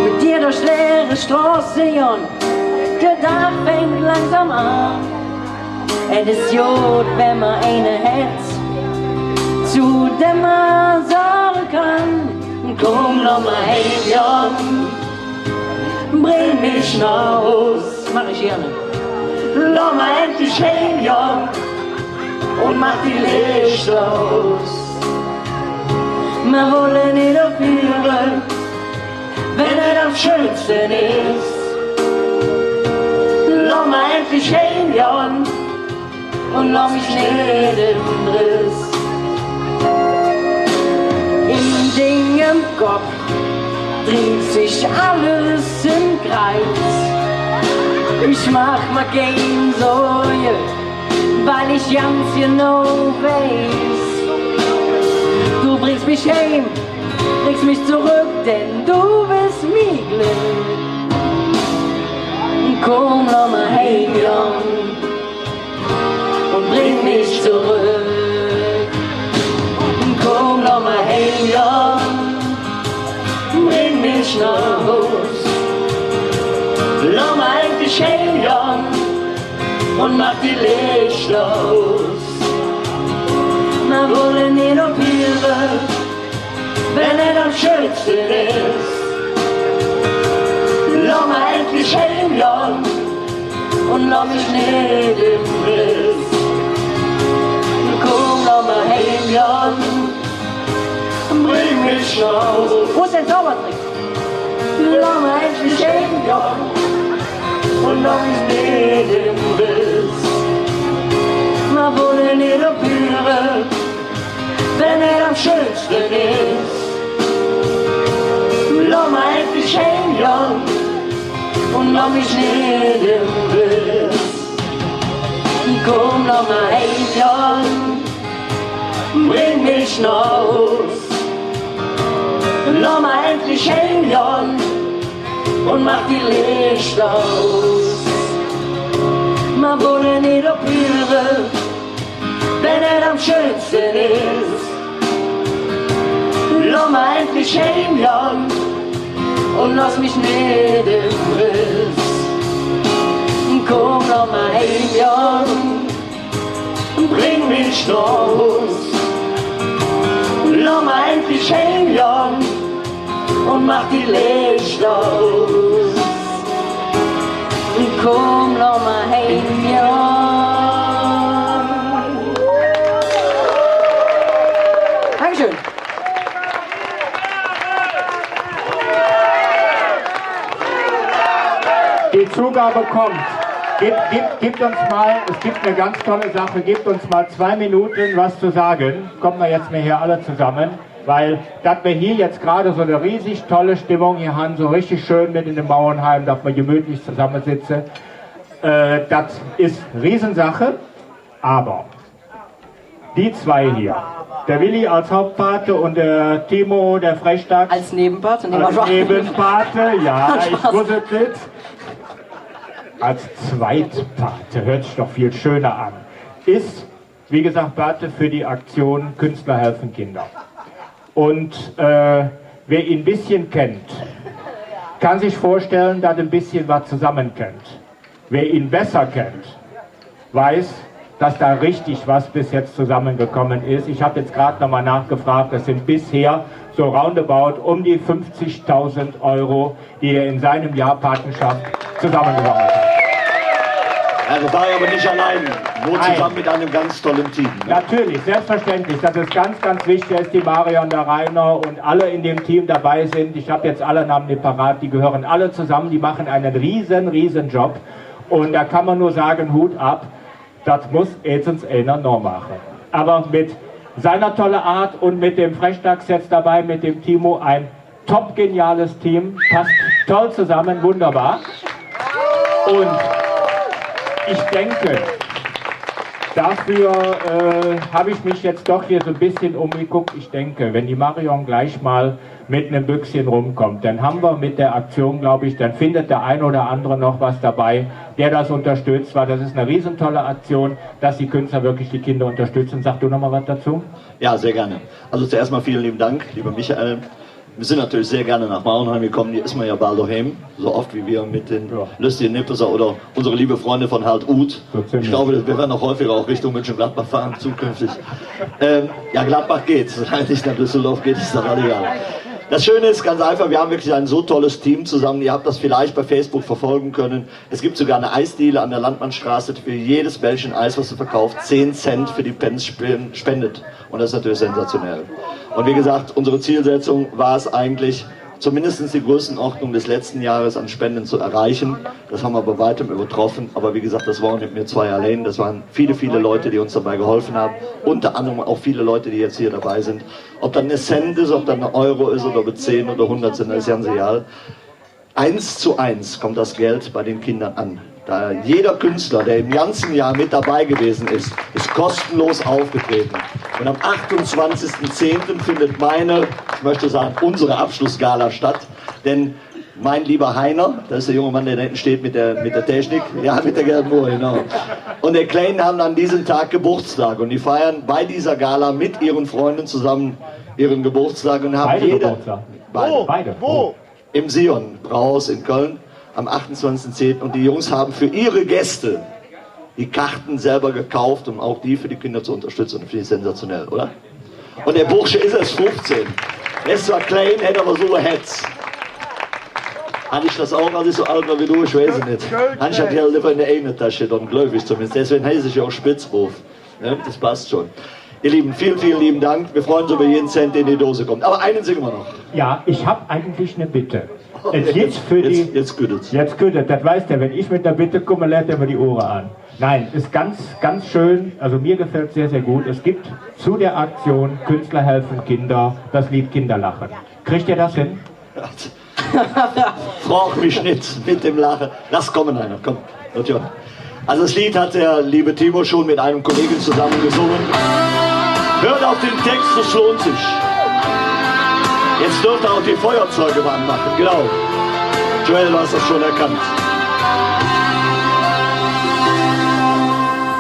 Mit dir durch leere Straße, Jan, der Tag fängt langsam an. Es ist gut, wenn man eine hat, zu dem man sagen kann, komm noch mal heim, Jan, bring mich nach Haus. Mach ich gerne. Lass mal endlich heim, Jan, und mach die Lichter aus. Wir wollen nicht aufhören, wenn es am schönsten ist. Lass mal endlich heim, Jan, und lass mich nicht im Riss. Im Ding im Kopf dreht sich alles im Kreis. Ich mach mir kein Sorge, weil ich ganz genau weiß. Du bringst mich heim, bringst mich zurück, denn du bist mein Glück. Komm noch mal heim, Jan, und bring mich zurück. Komm noch mal heim, Jan, bring mich nach Haus. Lass mal endlich heim, Jan, und mach die Lichter aus. Wir wollen nicht aufhören, wenn es am schönsten ist. Lass mal endlich heim, Jan, und lass mich nicht im Riss. Komm noch mal heim, Jan, bring mich nach Haus. Wo ist denn Zaubertrick? Lass mal endlich heim, Jan, und lass mich nicht im Riss. Wir wollen nicht aufhören, wenn es am schönsten ist. Lass mal endlich heim, Jan, und lass mich nicht im Riss. Komm noch mal heim, Jan, bring mich nach Haus. Lass mal endlich heim, Jan, und mach die Lichter aus. Wir wollen nicht aufhören, wenn es am schönsten ist. Lass mal endlich heim, Jan, und lass mich nicht im Riss. Komm noch mal heim, Jan, bring mich nach Haus. Lass mal endlich heim, Jan, und mach die Lichter aus. Komm noch mal heim, Jan. Dankeschön. Die Zugabe kommt. Gebt uns mal, es gibt eine ganz tolle Sache, gebt uns mal 2 Minuten was zu sagen. Kommen wir jetzt mal hier alle zusammen, weil dass wir hier jetzt gerade so eine riesig tolle Stimmung hier haben, so richtig schön mit in dem Bauernheim, dass wir gemütlich zusammensitzen. Das ist Riesensache, aber die zwei hier, der Willi als Hauptpate und der Timo, der Frechdachs, Als Nebenpate? als Nebenpate, ja, ich wusste es nicht. Als Zweitpate, hört sich doch viel schöner an, ist, wie gesagt, Pate für die Aktion Künstler helfen Kinder. Und wer ihn ein bisschen kennt, kann sich vorstellen, dass ein bisschen was zusammen kennt. Wer ihn besser kennt, weiß, dass da richtig was bis jetzt zusammengekommen ist. Ich habe jetzt gerade nochmal nachgefragt, das sind bisher so roundabout um die 50.000 Euro, die er in seinem Jahr Patenschaft zusammengesammelt hat. Also war er aber nicht allein, nur zusammen mit einem ganz tollen Team. Ne? Natürlich, selbstverständlich. Das ist ganz, ganz wichtig, dass die Marion, der Rainer und alle in dem Team dabei sind. Ich habe jetzt alle Namen nicht parat, die gehören alle zusammen, die machen einen riesen Job. Und da kann man nur sagen, Hut ab, das muss jetzt einer noch machen. Aber mit seiner tollen Art und mit dem Frechdachs jetzt dabei, mit dem Timo, ein top geniales Team, passt toll zusammen, wunderbar. Und ich denke, dafür habe ich mich jetzt doch hier so ein bisschen umgeguckt. Ich denke, wenn die Marion gleich mal mit einem Büchschen rumkommt, dann haben wir mit der Aktion, glaube ich, dann findet der ein oder andere noch was dabei, der das unterstützt, weil das ist eine riesentolle Aktion, dass die Künstler wirklich die Kinder unterstützen. Sag du noch mal was dazu? Ja, sehr gerne. Also zuerst mal vielen lieben Dank, lieber Michael. Wir sind natürlich sehr gerne nach Mauernheim gekommen, hier ist man ja bald daheim, so oft wie wir mit den lustigen Nippeser oder unsere liebe Freunde von Halt Uth. Ich glaube, wir werden noch häufiger auch Richtung Mönchengladbach fahren zukünftig. Ja, Gladbach geht, solange nicht nach Düsseldorf geht, ist das alle egal. Das Schöne ist ganz einfach, wir haben wirklich ein so tolles Team zusammen. Ihr habt das vielleicht bei Facebook verfolgen können. Es gibt sogar eine Eisdiele an der Landmannstraße, die für jedes Bällchen Eis, was ihr verkauft, 10 Cent für die Pens spendet. Und das ist natürlich sensationell. Und wie gesagt, unsere Zielsetzung war es eigentlich, zumindest die Größenordnung des letzten Jahres an Spenden zu erreichen. Das haben wir bei weitem übertroffen. Aber wie gesagt, das waren nicht mehr 2 allein. Das waren viele Leute, die uns dabei geholfen haben. Unter anderem auch viele Leute, die jetzt hier dabei sind. Ob dann eine Cent ist, ob dann eine Euro ist oder ob 10 oder 100 sind, das ist ganz egal. 1:1 kommt das Geld bei den Kindern an. Da jeder Künstler, der im ganzen Jahr mit dabei gewesen ist, ist kostenlos aufgetreten. Und am 28.10. findet ich möchte sagen, unsere Abschlussgala statt. Denn mein lieber Heiner, das ist der junge Mann, der da hinten steht mit der Technik, ja, mit der gelben Uhr, genau. Und der Kleinen haben an diesem Tag Geburtstag und die feiern bei dieser Gala mit ihren Freunden zusammen ihren Geburtstag und haben Beide. Wo? Im Sion Brauhaus in Köln am 28.10. Und die Jungs haben für ihre Gäste die Karten selber gekauft, um auch die für die Kinder zu unterstützen. Das finde ich sensationell, oder? Und der Bursche ist erst 15. Er ist zwar klein, hätte aber so ein Herz. Hatte ich das auch, als ich so alt war wie du? Ich weiß es nicht. Hans hat ja lieber in der einen Tasche, dann glaube ich zumindest. Deswegen heiße ich ja auch Spitzruf. Ja, das passt schon. Ihr Lieben, vielen lieben Dank. Wir freuen uns über jeden Cent, der in die Dose kommt. Aber einen singen wir noch. Ja, ich habe eigentlich eine Bitte. Jetzt gütet. Jetzt gütet, das weißt du, wenn ich mit der Bitte komme, lädt er mir die Ohren an. Nein, ist ganz schön, also mir gefällt es sehr gut. Es gibt zu der Aktion Künstler helfen Kinder das Lied Kinderlachen. Kriegt ihr das hin? Frag mich nicht mit dem Lachen. Lass kommen einer, komm. Also das Lied hat der liebe Timo schon mit einem Kollegen zusammen gesungen. Hört auf den Text, es lohnt sich. Jetzt dürft ihr auch die Feuerzeuge anmachen, genau. Joel, du hast das schon erkannt.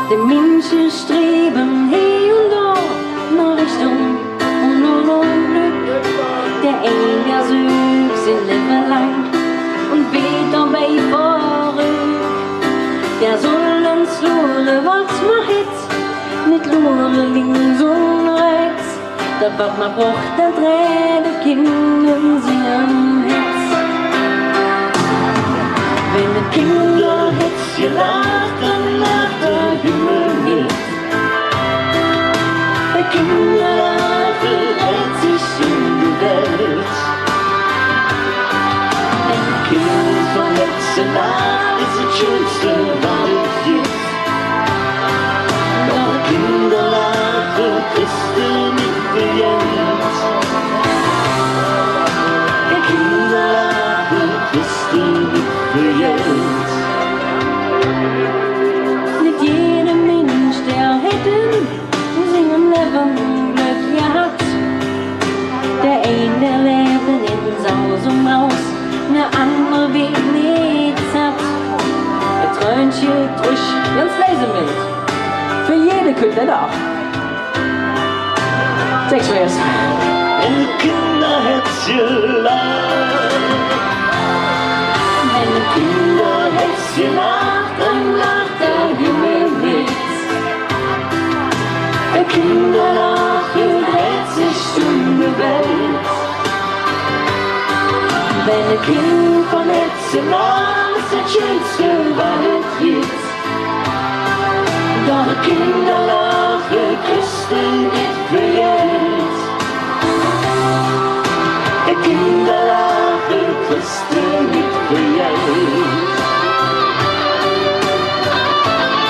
Die Menschen streben hier und da nach Richtung und Glück. Der eine sucht sein Leben lang und betet dabei verrückt. Der soll uns luren, was man hat, nicht luren links und rechts. Da wird man braucht, der Tränen Kindern singen Herz. Wenn die Kinder jetzt gelacht, dann lacht der Himmel mit. Der Kinderlache dreht sich in die Welt. Ein Kind von letzter Nacht ist das Schönste, was es gibt. Doch der Kinderlache ist nicht verjährt. Der Kinderlache ist nicht verjährt. Nicht jeder Mensch, der hätte singen Leben Glück gehabt. Der eine, der leben in Saus und Maus, der andere Weg nichts hat. Der Trönchen frisch, ganz leise mit. Für jede Kinder da. 6 Vers. Wenn die Kinderherzchen lacht, Wenn die Kinderherzchen lacht, dann lacht der Himmel mit. Kind von Hetzenau ist das Schönste, was es gibt. Doch Kinder lachen, Christen nicht für jetzt. Kinder lachen, Christen nicht für jetzt.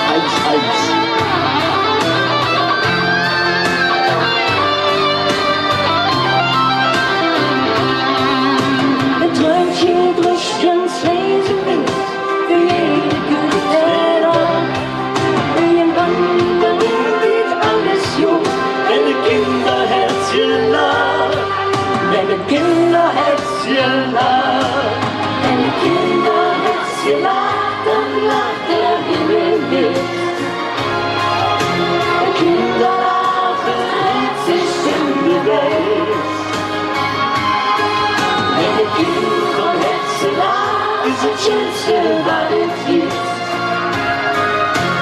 1-1. Ein Träumchen bricht uns Lesen mit, für jede gute Täter. Irgendwann wird alles jung, wenn die Kinderherzchen lacht. Wenn die Kinderherzchen lacht. Wenn die Kinderherzchen lacht, dann lacht der Himmel mit. Die Kinder lachen, dreht sich in die Welt. Wenn die Kinder von Herzen lacht, ist das Schönste, was es gibt.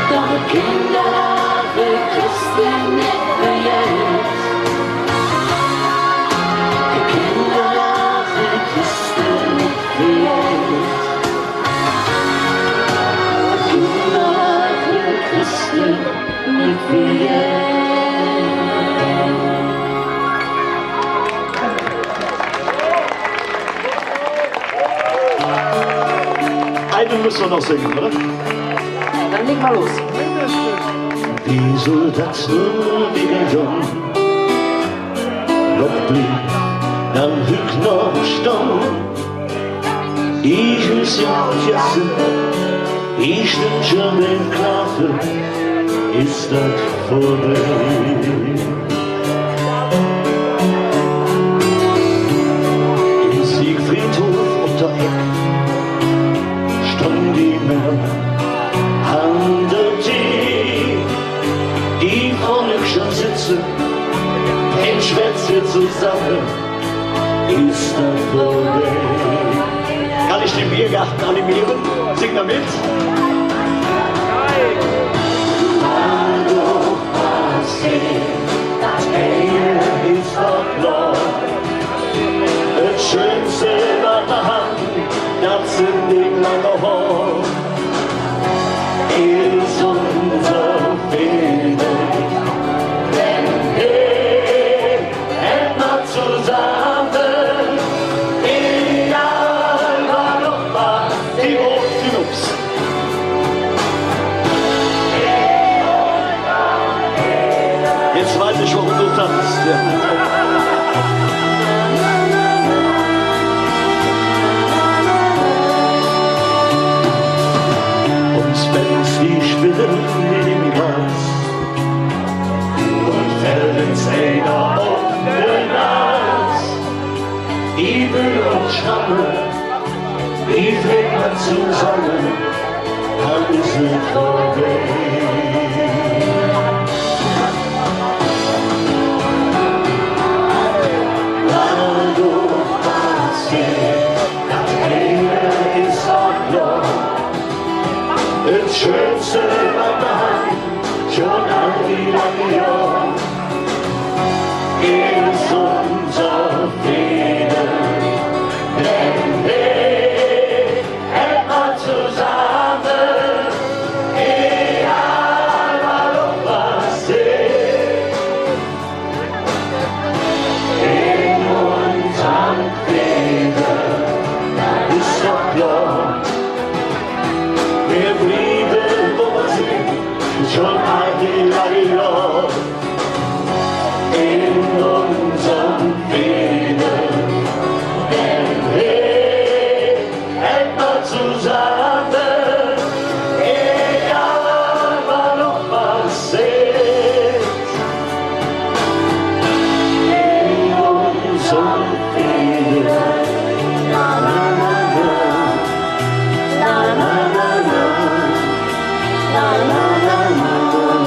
Doch die Kinder lachen, Christen nicht für jetzt. Die Kinder lachen, Christen nicht für jetzt. Die Kinder lachen, Christen nicht für jetzt. Einen müssen wir noch singen, oder? Dann leg mal los. Wie soll das nur wieder jung? Noch blieb, dann hück noch stand. Ich muss ja vergessen, ich bin schon den Klaffen, ist das vorbei. Im Siegfriedhof unter Eck stand die Männer an der Tee, die vorne schon sitzen, den Schwätze zusammen, ist das vorbei. Kann ich den Biergarten animieren? Sing da mit! Hallo, das Ende ist doch noch. Das Schönste war der Hand, das sind die lange Haar. Ist unser Fehler, denn wir hätten zusammen, egal war noch was, die Optimus. Jetzt weiß ich, warum du tanzt. Wenn's die Spinnen im Gras und fällt's einer auf den Nas, Ibel und Schramme, wie trägt man zusammen, kann es nicht vorbei. Lado, das Ende ist auch noch. Das Schönste war daheim, schon all die lange Jahre. Ist unser Frieden, denn wir hätten zusammen, egal was ist. In unserem Frieden, ist doch klar. Wir blieben, wo wir sind, schon all die lange Jahre. In unserem Frieden, denn wir hätten zusammen, egal was noch passiert. In unserem Frieden, na na na na, na na na na. La la la la.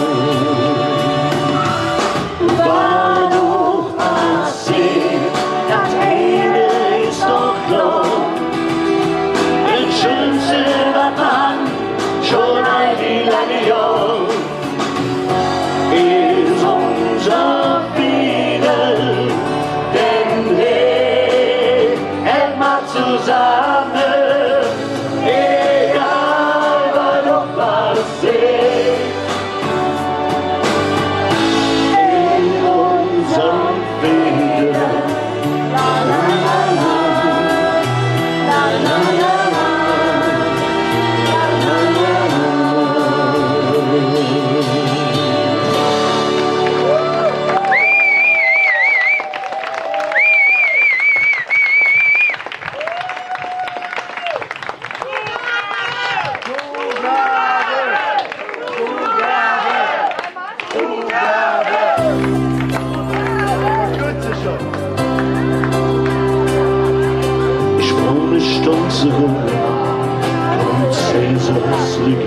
Lüge.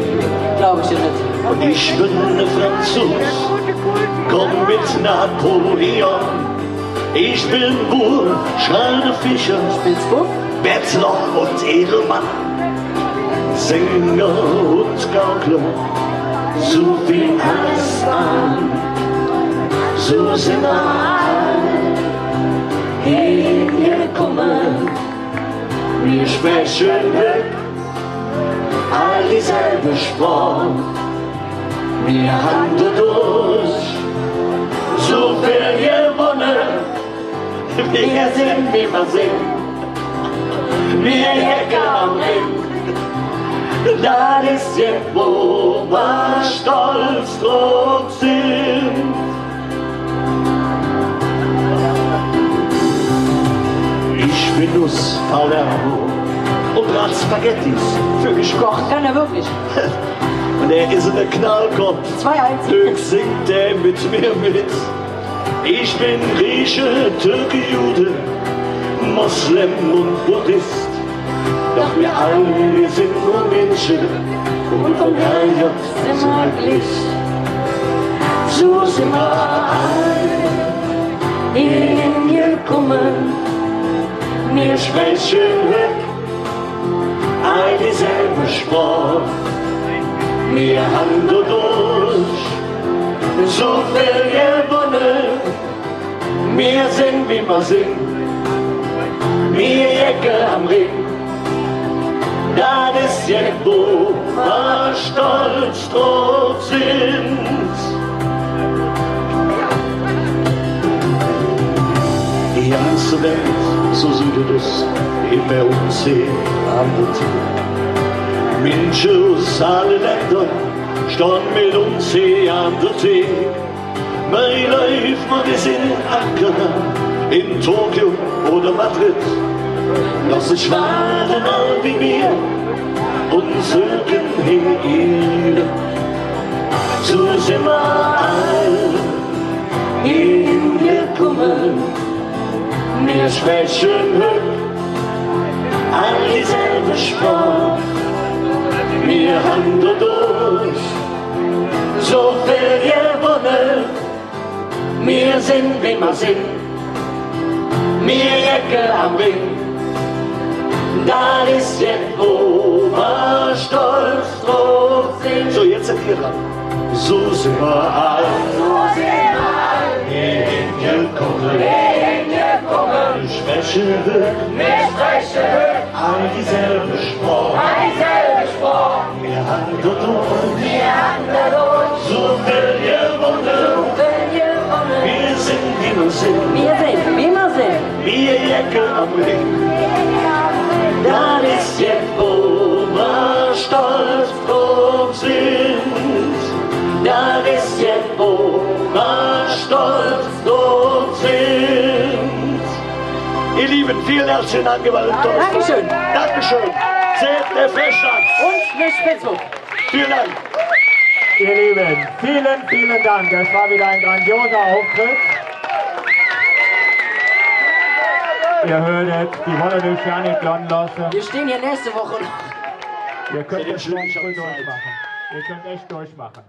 Glaube ich ja nicht. Und ich bin ein Franzos, komm mit Napoleon. Ich bin Bur, Schreiner-Fischer, Spitzbuch? Bettler und Edelmann, Sänger und Gaukler, so wie alles an, so sind wir alle hergekommen. Wir sprechen all dieselbe Sprache, wir haben dadurch so viel gewonnen. Wir sind, wie wir sind, wir Jäger am Ring. Das ist jetzt, wo wir stolz drauf sind. Ich bin aus Palermo und brat Spaghettis für mich kocht. Kann er wirklich? Und er ist ein Knallkopf. 2-1. Glück singt er mit mir mit. Ich bin Grieche, Türke, Jude, Moslem und Buddhist. Doch wir alle sind nur Menschen und vom Herrgott sind wir gleich. So sind wir alle hingekommen. Wir sprechen all dieselbe Sprache. Wir haben dadurch so viel gewonnen. Wir sind, wie wir sind, wir Jäger am Ring. Das ist jetzt, wo wir stolz drauf sind. Die ganze Welt, so sieht es immer uns hier am Tee. Menschen aus allen Ländern stehen mit uns hier an der Tee. Mein Leif, wir sind Ankara in Tokio oder Madrid. Doch sie waren all wie wir und suchen hier. So sind wir alle hingekommen. Wir sprechen all dieselbe Sprache. Wir haben dadurch so viel gewonnen. Wir sind, wie wir sind, wir Jäger am Ring. Das ist jetzt, wo wir stolz drauf sind. So, jetzt seid ihr dran. So sind wir alle hingekommen. Wir sprechen all dieselbe Sprache. Wir haben dadurch so viel gewonnen. Wir sind, wie wir sind. Wir sind, wie wir sind. Wir Jäger am Ring. Das ist jetzt, wo wir stolz drauf sind. Das ist jetzt, wo wir stolz drauf sind. Ihr Lieben, vielen herzlichen Dank, ihr waren toll. Dankeschön. Dankeschön. Seht der Festschatz. Und eine Spitzbuch. Vielen Dank. Ihr Lieben, vielen, vielen Dank. Das war wieder ein grandioser Auftritt. Ihr hörtet, die wollen euch ja nicht lernen lassen. Wir stehen hier nächste Woche noch. Ihr könnt es schon durchmachen. Ihr könnt echt durchmachen.